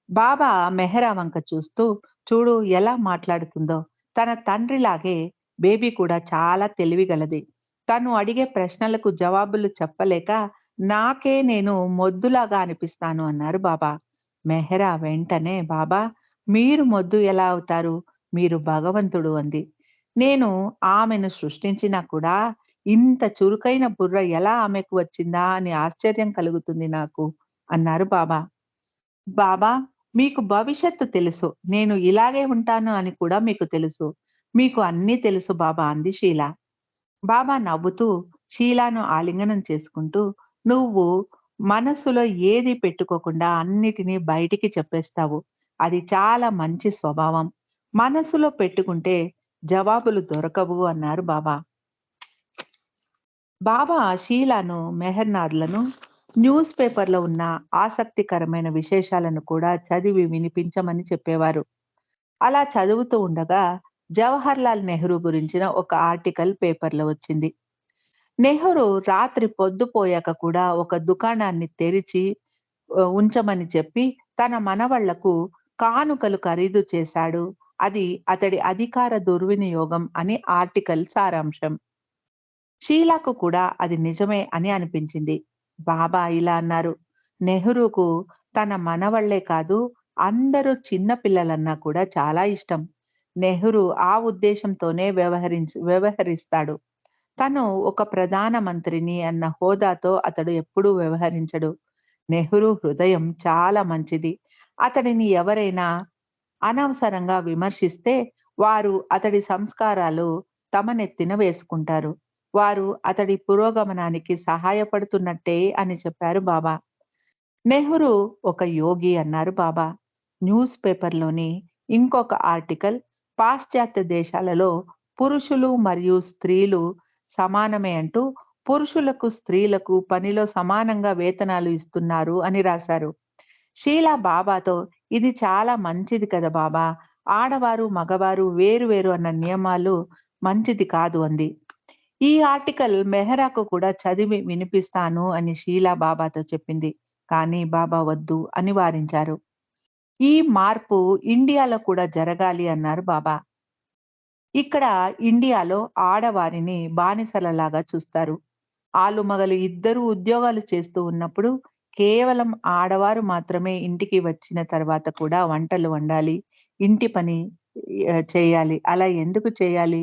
బాబా మెహరా వంక చూస్తూ, చూడు ఎలా మాట్లాడుతుందో. తన తండ్రిలాగే బేబీ కూడా చాలా తెలివిగలది. తను అడిగే ప్రశ్నలకు జవాబులు చెప్పలేక, నాకే నేను మొద్దులాగా అనిపిస్తాను అన్నారు బాబా. మెహరా వెంటనే, బాబా, మీరు మొద్దు ఎలా అవుతారు? మీరు భగవంతుడు అంది. నేను ఆమెను సృష్టించినా కూడా ఇంత చురుకైన బుర్ర ఎలా ఆమెకు వచ్చిందా అని ఆశ్చర్యం కలుగుతుంది నాకు అన్నారు బాబా. బాబా, మీకు భవిష్యత్తు తెలుసు. నేను ఇలాగే ఉంటాను అని కూడా మీకు తెలుసు. మీకు అన్నీ తెలుసు బాబా అంది షీల. బాబా నవ్వుతూ షీలాను ఆలింగనం చేసుకుంటూ, నువ్వు మనస్సులో ఏది పెట్టుకోకుండా అన్నిటినీ బయటికి చెప్పేస్తావు. అది చాలా మంచి స్వభావం. మనస్సులో పెట్టుకుంటే జవాబులు దొరకవు అన్నారు బాబా. బాబా షీలాను, మెహర్‌నాద్‌లను న్యూస్ పేపర్‌లో ఉన్న ఆసక్తికరమైన విశేషాలను కూడా చదివి వినిపించమని చెప్పేవారు. అలా చదువుతూ ఉండగా జవహర్‌లాల్ నెహ్రూ గురించిన ఒక ఆర్టికల్ పేపర్‌లో వచ్చింది. నెహ్రూ రాత్రి పొద్దుపోయాక కూడా ఒక దుకాణాన్ని తెరిచి ఉంచమని చెప్పి తన మనవళ్లకు కానుకలు ఖరీదు చేశాడు. అది అతడి అధికార దుర్వినియోగం అని ఆర్టికల్ సారాంశం. షీలాకు కూడా అది నిజమే అని అనిపించింది. బాబా ఇలా అన్నారు. నెహ్రూకు తన మనవళ్ళే కాదు, అందరూ చిన్న పిల్లలన్నా కూడా చాలా ఇష్టం. నెహ్రూ ఆ ఉద్దేశంతోనే వ్యవహరిస్తాడు. తను ఒక ప్రధాన మంత్రిని అన్న హోదాతో అతడు ఎప్పుడూ వ్యవహరించడు. నెహ్రూ హృదయం చాలా మంచిది. అతడిని ఎవరైనా అనవసరంగా విమర్శిస్తే వారు అతడి సంస్కారాలు తమ నెత్తిన వేసుకుంటారు. వారు అతడి పురోగమనానికి సహాయపడుతున్నట్టే అని చెప్పారు బాబా. నెహ్రూ ఒక యోగి అన్నారు బాబా. న్యూస్ పేపర్‌లోని ఇంకొక ఆర్టికల్ పాశ్చాత్య దేశాలలో పురుషులు మరియు స్త్రీలు సమానమే అంటూ పురుషులకు, స్త్రీలకు పనిలో సమానంగా వేతనాలు ఇస్తున్నారు అని రాశారు. షీలా బాబాతో, "ఇది చాలా మంచిది కదా బాబా! ఆడవారు, మగవారు వేరు వేరు అన్న నియమాలు మంచిది కాదు" అంది. ఈ ఆర్టికల్ మెహరాకు కూడా చదివి వినిపిస్తాను అని షీలా బాబాతో చెప్పింది. కానీ బాబా వద్దు అని వారించారు. ఈ మార్పు ఇండియాలో కూడా జరగాలి అన్నారు బాబా. ఇక్కడ ఇండియాలో ఆడవారిని బానిసలలాగా చూస్తారు. ఆలు-మగలు ఇద్దరూ ఉద్యోగాలు చేస్తూ ఉన్నప్పుడు కేవలం ఆడవారు మాత్రమే ఇంటికి వచ్చిన తర్వాత కూడా వంటలు వండాలి, ఇంటి పని చేయాలి. అలా ఎందుకు చేయాలి?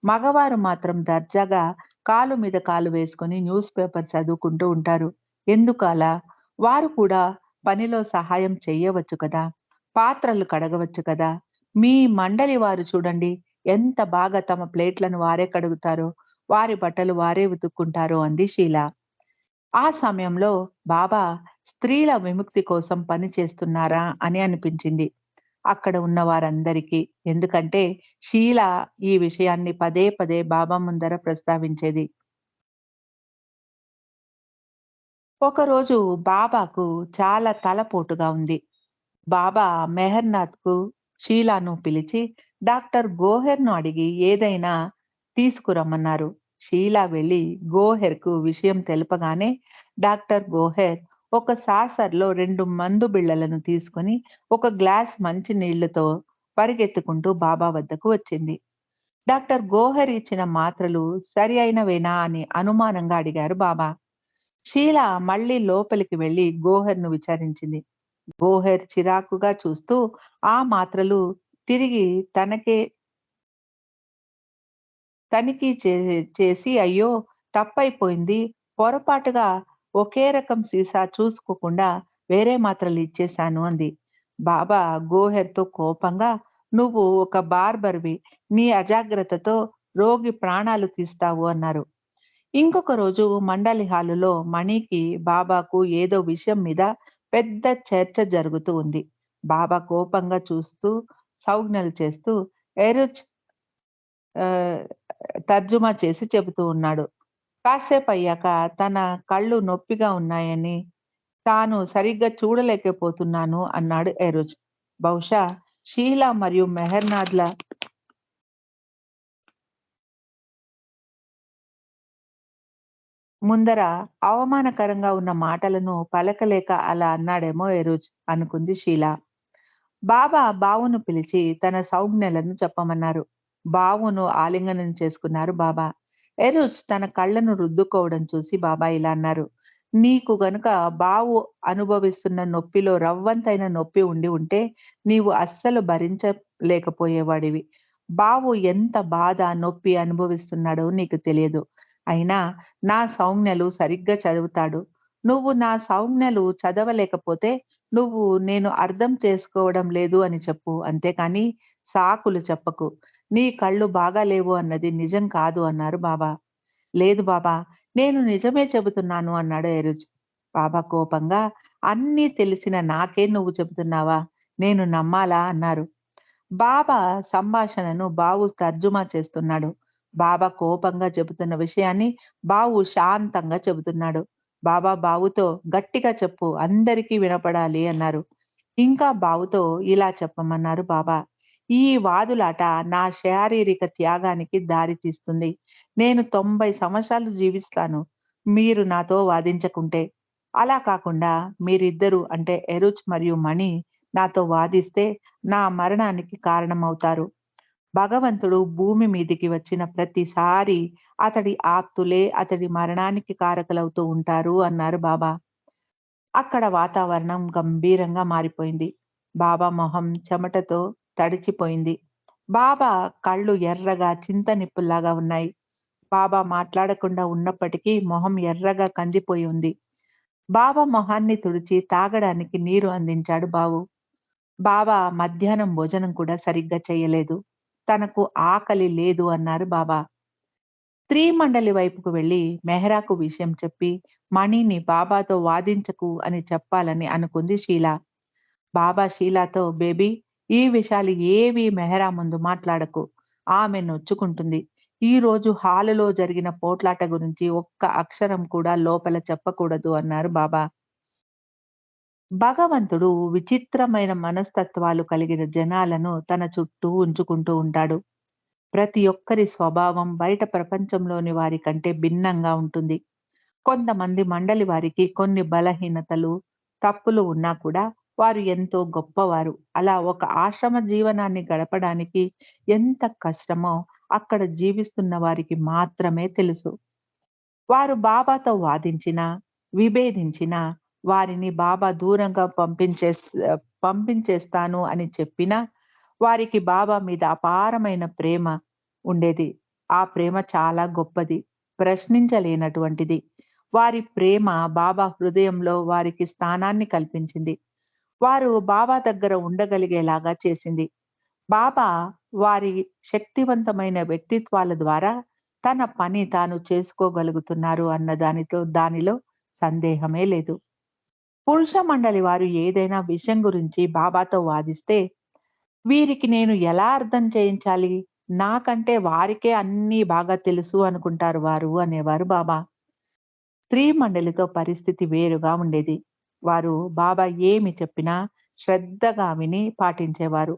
మగవారు మాత్రం దర్జాగా కాలు మీద కాలు వేసుకొని న్యూస్ పేపర్ చదువుకుంటూ ఉంటారు. ఎందుకు అలా? వారు కూడా పనిలో సహాయం చెయ్యవచ్చు కదా! పాత్రలు కడగవచ్చు కదా! మీ మండలి వారు చూడండి ఎంత బాగా తమ ప్లేట్‌లను వారే కడుగుతారో. వారి బట్టలు వారే ఉతుక్కుంటారు అంది షీల. ఆ సమయంలో బాబా స్త్రీల విముక్తి కోసం పని చేస్తున్నారా అని అనిపించింది అక్కడ ఉన్న వారందరికీ. ఎందుకంటే షీల ఈ విషయాన్ని పదే పదే బాబా ముందర ప్రస్తావించేది. ఒకరోజు బాబాకు చాలా తలపోటుగా ఉంది. బాబా మెహర్‌నాథ్‌కు, షీలాను పిలిచి డాక్టర్ గోహెర్‌ను అడిగి ఏదైనా తీసుకురమ్మన్నారు. షీలా వెళ్లి గోహెర్‌కు విషయం తెలుపగానే డాక్టర్ గోహెర్ ఒక సాసర్‌లో 2 మందు బిళ్ళలను తీసుకొని ఒక గ్లాస్ మంచి నీళ్లతో పరిగెత్తుకుంటూ బాబా వద్దకు వచ్చింది. డాక్టర్ గోహెర్ ఇచ్చిన మాత్రలు సరి అయినవేనా అని అనుమానంగా అడిగారు బాబా. షీల మళ్ళీ లోపలికి వెళ్లి గోహెర్‌ను విచారించింది. గోహెర్ చిరాకుగా చూస్తూ ఆ మాత్రలు తిరిగి తనకే తనిఖీ చేసి అయ్యో! తప్పైపోయింది. పొరపాటుగా ఒకే రకం సీసా చూసుకోకుండా వేరే మాత్రలు ఇచ్చేశాను అంది. బాబా గోహెర్‌తో కోపంగా నువ్వు ఒక బార్బర్‌వి. నీ అజాగ్రత్తతో రోగి ప్రాణాలు తీస్తావు అన్నారు. ఇంకొక రోజు మండలి హాలులో మణికి, బాబాకు ఏదో విషయం మీద పెద్ద చర్చ జరుగుతూ ఉంది. బాబా కోపంగా చూస్తూ, సౌజ్ఞలు చేస్తూ ఎరుచ్ ఆహ్, తర్జుమా చేసి చెబుతూ ఉన్నాడు. కాసేపయ్యాక తన కళ్ళు నొప్పిగా ఉన్నాయని, తాను సరిగ్గా చూడలేకపోతున్నాను అన్నాడు ఎరుజ్. బహుశా షీలా మరియు మెహర్‌నాద్‌ల ముందర అవమానకరంగా ఉన్న మాటలను పలకలేక అలా అన్నాడేమో ఎరుజ్ అనుకుంది షీలా. బాబా బావును పిలిచి తన సౌజ్ఞలను చెప్పమన్నారు. బావును ఆలింగనం చేసుకున్నారు బాబా. ఎరుజ్ తన కళ్ళను రుద్దుకోవడం చూసి బాబా ఇలా అన్నారు. నీకు గనుక బావు అనుభవిస్తున్న నొప్పిలో రవ్వంతైన నొప్పి ఉండి ఉంటే నీవు అస్సలు భరించలేకపోయేవాడివి. బావు ఎంత బాధ, నొప్పి అనుభవిస్తున్నాడో నీకు తెలియదు. అయినా నా సౌజ్ఞలు సరిగ్గా చదువుతాడు. నువ్వు నా సౌజ్ఞలు చదవలేకపోతే నువ్వు నేను అర్థం చేసుకోవడం లేదు అని చెప్పు. అంతేకాని సాకులు చెప్పకు. నీ కళ్ళు బాగాలేవు అన్నది నిజం కాదు అన్నారు బాబా. లేదు బాబా! నేను నిజమే చెబుతున్నాను అన్నాడు ఎరుజ్. బాబా కోపంగా అన్నీ తెలిసిన నాకే నువ్వు చెబుతున్నావా? నేను నమ్మాలా? అన్నారు. బాబా సంభాషణను బావు తర్జుమా చేస్తున్నాడు. బాబా కోపంగా చెబుతున్న విషయాన్ని బావు శాంతంగా చెబుతున్నాడు. బాబా బావుతో గట్టిగా చెప్పు అందరికీ వినపడాలి అన్నారు. ఇంకా బావుతో ఇలా చెప్పమన్నారు బాబా. ఈ వాదులాట నా శారీరక త్యాగానికి దారి తీస్తుంది. నేను 90 సంవత్సరాలు జీవిస్తాను. మీరు నాతో వాదించకుంటే. అలా కాకుండా మీరిద్దరూ అంటే ఎరుచ్ మరియు మణి నాతో వాదిస్తే నా మరణానికి కారణమవుతారు. భగవంతుడు భూమి మీదికి వచ్చిన ప్రతిసారి అతడి ఆప్తులే అతడి మరణానికి కారకులవుతూ ఉంటారు అన్నారు బాబా. అక్కడ వాతావరణం గంభీరంగా మారిపోయింది. బాబా మొహం చెమటతో తడిచిపోయింది. బాబా కళ్ళు ఎర్రగా చింత నిప్పుల్లాగా ఉన్నాయి. బాబా మాట్లాడకుండా ఉన్నప్పటికీ మొహం ఎర్రగా కందిపోయి ఉంది. బాబా మొహాన్ని తుడిచి తాగడానికి నీరు అందించాడు బావు. బాబా మధ్యాహ్నం భోజనం కూడా సరిగ్గా చేయలేదు. తనకు ఆకలి లేదు అన్నారు బాబా. స్త్రీ మండలి వైపుకు వెళ్లి మెహరాకు విషయం చెప్పి మణిని బాబాతో వాదించకు అని చెప్పాలని అనుకుంది షీల. బాబా షీలాతో బేబీ ఈ విషయాలు ఏవి మెహరా ముందు మాట్లాడకు. ఆమె నొచ్చుకుంటుంది. ఈ రోజు హాలులో జరిగిన పోట్లాట గురించి ఒక్క అక్షరం కూడా లోపల చెప్పకూడదు అన్నారు బాబా. భగవంతుడు విచిత్రమైన మనస్తత్వాలు కలిగిన జనాలను తన చుట్టూ ఉంచుకుంటూ ఉంటాడు. ప్రతి ఒక్కరి స్వభావం బయట ప్రపంచంలోని వారి కంటే భిన్నంగా ఉంటుంది. కొంతమంది మండలి వారికి కొన్ని బలహీనతలు, తప్పులు ఉన్నా కూడా వారు ఎంతో గొప్పవారు. అలా ఒక ఆశ్రమ జీవనాన్ని గడపడానికి ఎంత కష్టమో అక్కడ జీవిస్తున్న వారికి మాత్రమే తెలుసు. వారు బాబాతో వాదించినా, విభేదించినా, వారిని బాబా దూరంగా పంపించేస్తాను అని చెప్పినా, వారికి బాబా మీద అపారమైన ప్రేమ ఉండేది. ఆ ప్రేమ చాలా గొప్పది. ప్రశ్నించలేనటువంటిది. వారి ప్రేమ బాబా హృదయంలో వారికి స్థానాన్ని కల్పించింది. వారు బాబా దగ్గర ఉండగలిగేలాగా చేసింది. బాబా వారి శక్తివంతమైన వ్యక్తిత్వాల ద్వారా తన పని తాను చేసుకోగలుగుతున్నారు అన్న దానిలో సందేహమే లేదు. పురుష మండలి వారు ఏదైనా విషయం గురించి బాబాతో వాదిస్తే, వీరికి నేను ఎలా అర్థం చేయించాలి? నాకంటే వారికే అన్నీ బాగా తెలుసు అనుకుంటారు వారు అనేవారు బాబా. స్త్రీ మండలితో పరిస్థితి వేరుగా ఉండేది. వారు బాబా ఏమి చెప్పినా శ్రద్ధగా విని పాటించేవారు.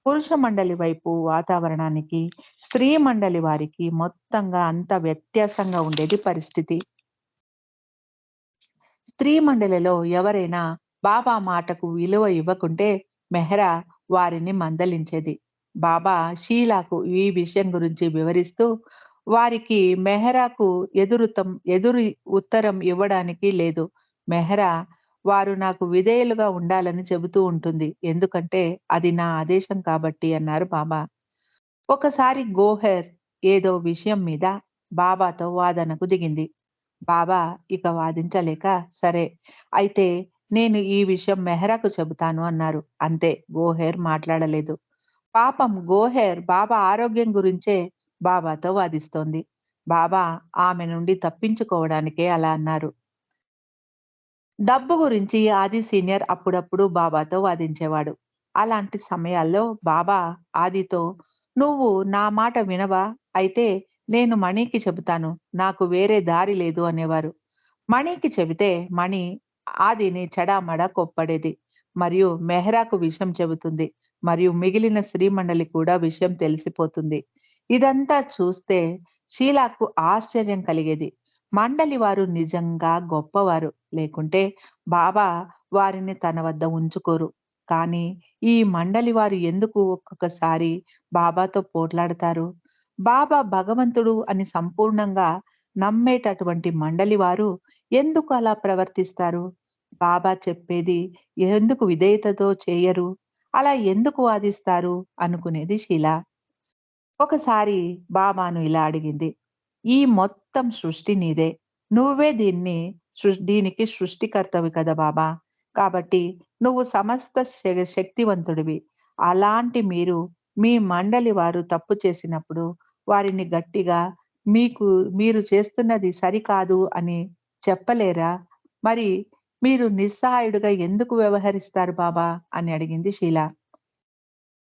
పురుష మండలి వైపు వాతావరణానికి, స్త్రీ మండలి వారికి మొత్తంగా అంత వ్యత్యాసంగా ఉండేది పరిస్థితి. స్త్రీ మండలిలో ఎవరైనా బాబా మాటకు విలువ ఇవ్వకుంటే మెహ్రా వారిని మందలించేది. బాబా షీలాకు ఈ విషయం గురించి వివరిస్తూ వారికి మెహ్రాకు ఎదురు ఉత్తరం ఇవ్వడానికి లేదు. మెహ్రా వారు నాకు విధేయులుగా ఉండాలని చెబుతూ ఉంటుంది. ఎందుకంటే అది నా ఆదేశం కాబట్టి అన్నారు బాబా. ఒకసారి గోహెర్ ఏదో విషయం మీద బాబాతో వాదనకు దిగింది. బాబా ఇక వాదించలేక, సరే అయితే నేను ఈ విషయం మెహ్రాకు చెబుతాను అన్నారు. అంతే, గోహెర్ మాట్లాడలేదు. పాపం గోహెర్ బాబా ఆరోగ్యం గురించే బాబాతో వాదిస్తోంది. బాబా ఆమె నుండి తప్పించుకోవడానికే అలా అన్నారు. డబ్బు గురించి ఆది సీనియర్ అప్పుడప్పుడు బాబాతో వాదించేవాడు. అలాంటి సమయాల్లో బాబా ఆదితో, నువ్వు నా మాట వినవా? అయితే నేను మణికి చెబుతాను. నాకు వేరే దారి లేదు అనేవారు. మణికి చెబితే మణి ఆదిని చెడామడా కొప్పడేది. మరియు మెహ్రాకు విషయం చెబుతుంది. మరియు మిగిలిన శ్రీమండలి కూడా విషయం తెలిసిపోతుంది. ఇదంతా చూస్తే షీలాకు ఆశ్చర్యం కలిగేది. మండలి వారు నిజంగా గొప్పవారు. లేకుంటే బాబా వారిని తన వద్ద ఉంచుకోరు. కానీ ఈ మండలి వారు ఎందుకు ఒక్కొక్కసారి బాబాతో పోట్లాడతారు? బాబా భగవంతుడు అని సంపూర్ణంగా నమ్మేటటువంటి మండలి వారు ఎందుకు అలా ప్రవర్తిస్తారు? బాబా చెప్పేది ఎందుకు విధేయతతో చేయరు? అలా ఎందుకు వాదిస్తారు? అనుకునేది షీల. ఒకసారి బాబాను ఇలా అడిగింది. ఈ మొత్తం సృష్టి నీదే. నువ్వే దీనికి సృష్టికర్తవి కదా బాబా! కాబట్టి నువ్వు సమస్త శక్తివంతుడివి. అలాంటి మీరు మీ మండలి వారు తప్పు చేసినప్పుడు వారిని గట్టిగా మీకు మీరు చేస్తున్నది సరికాదు అని చెప్పలేరా? మరి మీరు నిస్సహాయుడుగా ఎందుకు వ్యవహరిస్తారు బాబా? అని అడిగింది షీల.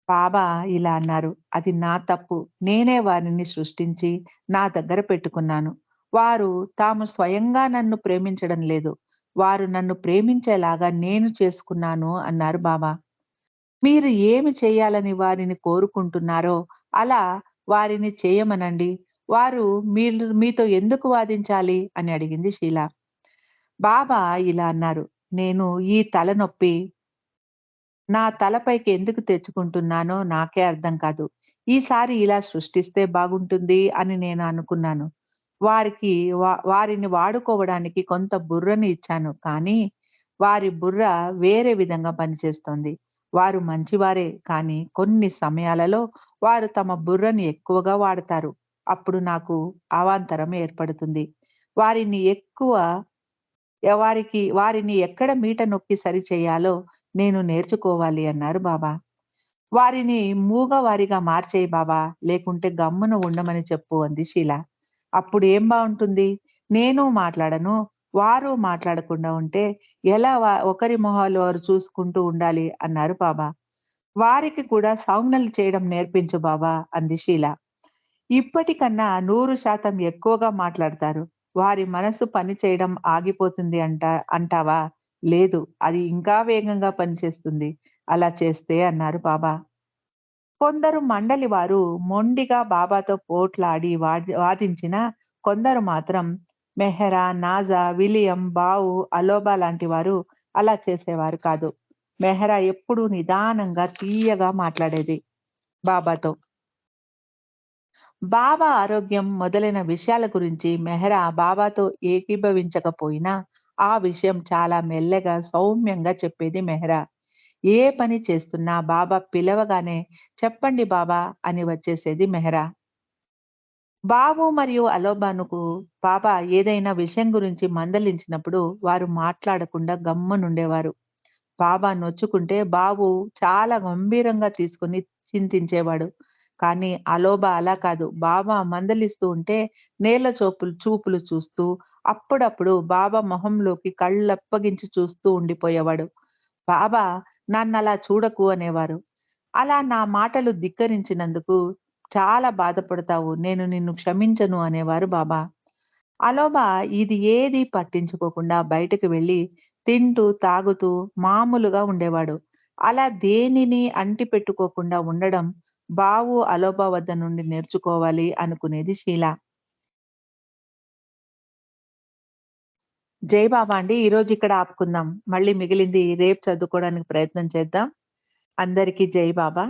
బాబా ఇలా అన్నారు. అది నా తప్పు. నేనే వారిని సృష్టించి నా దగ్గర పెట్టుకున్నాను. వారు తాము స్వయంగా నన్ను ప్రేమించడం లేదు. వారు నన్ను ప్రేమించేలాగా నేను చేసుకున్నాను అన్నారు బాబా. మీరు ఏమి చేయాలని వారిని కోరుకుంటున్నారో అలా వారిని చేయమనండి. వారు మీతో ఎందుకు వాదించాలి అని అడిగింది షీల. బాబా ఇలా అన్నారు. నేను ఈ తలనొప్పి నా తలపైకి ఎందుకు తెచ్చుకుంటున్నానో నాకే అర్థం కాదు. ఈసారి ఇలా సృష్టిస్తే బాగుంటుంది అని నేను అనుకున్నాను. వారికి వారిని వాడుకోవడానికి కొంత బుర్రని ఇచ్చాను. కానీ వారి బుర్ర వేరే విధంగా పనిచేస్తోంది. వారు మంచివారే, కానీ కొన్ని సమయాలలో వారు తమ బుర్రని ఎక్కువగా వాడతారు. అప్పుడు నాకు అవాంతరం ఏర్పడుతుంది. వారిని ఎక్కువ వారిని ఎక్కడ మీట నొక్కి సరిచేయాలో నేను నేర్చుకోవాలి అన్నారు బాబా. వారిని మూగవారిగా మార్చేయి బాబా! లేకుంటే గమ్మున ఉండమని చెప్పు అంది షీల. అప్పుడు ఏం బావుంటుంది? నేను మాట్లాడను, వారు మాట్లాడకుండా ఉంటే ఎలా ఒకరి మొహాలు వారు చూసుకుంటూ ఉండాలి అన్నారు బాబా. వారికి కూడా సౌజ్ఞలు చేయడం నేర్పించు బాబా అంది షీల. ఇప్పటికన్నా 100% ఎక్కువగా మాట్లాడతారు. వారి మనసు పని చేయడం ఆగిపోతుంది అంటావా? లేదు. అది ఇంకా వేగంగా పనిచేస్తుంది. అలా చేస్తే అన్నారు బాబా. కొందరు మండలి వారు మొండిగా బాబాతో పోట్లాడి వాదించినా, కొందరు మాత్రం మెహ్రా, నాజా, విలియం, బావు, అలోబా లాంటి వారు అలా చేసేవారు కాదు. మెహ్రా ఎప్పుడూ నిదానంగా, తీయగా మాట్లాడేది బాబాతో. బాబా ఆరోగ్యం మొదలైన విషయాల గురించి మెహ్రా బాబాతో ఏకీభవించకపోయినా, ఆ విషయం చాలా మెల్లగా, సౌమ్యంగా చెప్పేది మెహ్రా. ఏ పని చేస్తున్నా బాబా పిలవగానే చెప్పండి బాబా అని వచ్చేసేది మెహ్రా. బాబు మరియు అలోబానుకు బాబా ఏదైనా విషయం గురించి మందలించినప్పుడు వారు మాట్లాడకుండా గమ్మునుండేవారు. బాబా నొచ్చుకుంటే బాబు చాలా గంభీరంగా తీసుకొని చింతించేవాడు. కానీ అలోబ అలా కాదు. బాబా మందలిస్తూ ఉంటే నేల చూపులు చూస్తూ అప్పుడప్పుడు బాబా మొహంలోకి కళ్ళప్పగించి చూస్తూ ఉండిపోయేవాడు. బాబా నన్నలా చూడకు అనేవారు. అలా నా మాటలు ధిక్కరించినందుకు చాలా బాధపడతావు. నేను నిన్ను క్షమించను అనేవారు బాబా. అలోబా ఇది ఏది పట్టించుకోకుండా బయటకు వెళ్లి తింటూ, తాగుతూ మామూలుగా ఉండేవాడు. అలా దేనిని అంటిపెట్టుకోకుండా ఉండడం బావు అలోబా వద్ద నుండి నేర్చుకోవాలి అనుకునేది షీల. జై బాబా అండి. ఈరోజు ఇక్కడ ఆపుకుందాం. మళ్ళీ మిగిలింది రేపు చదువుకోవడానికి ప్రయత్నం చేద్దాం. అందరికీ జై బాబా.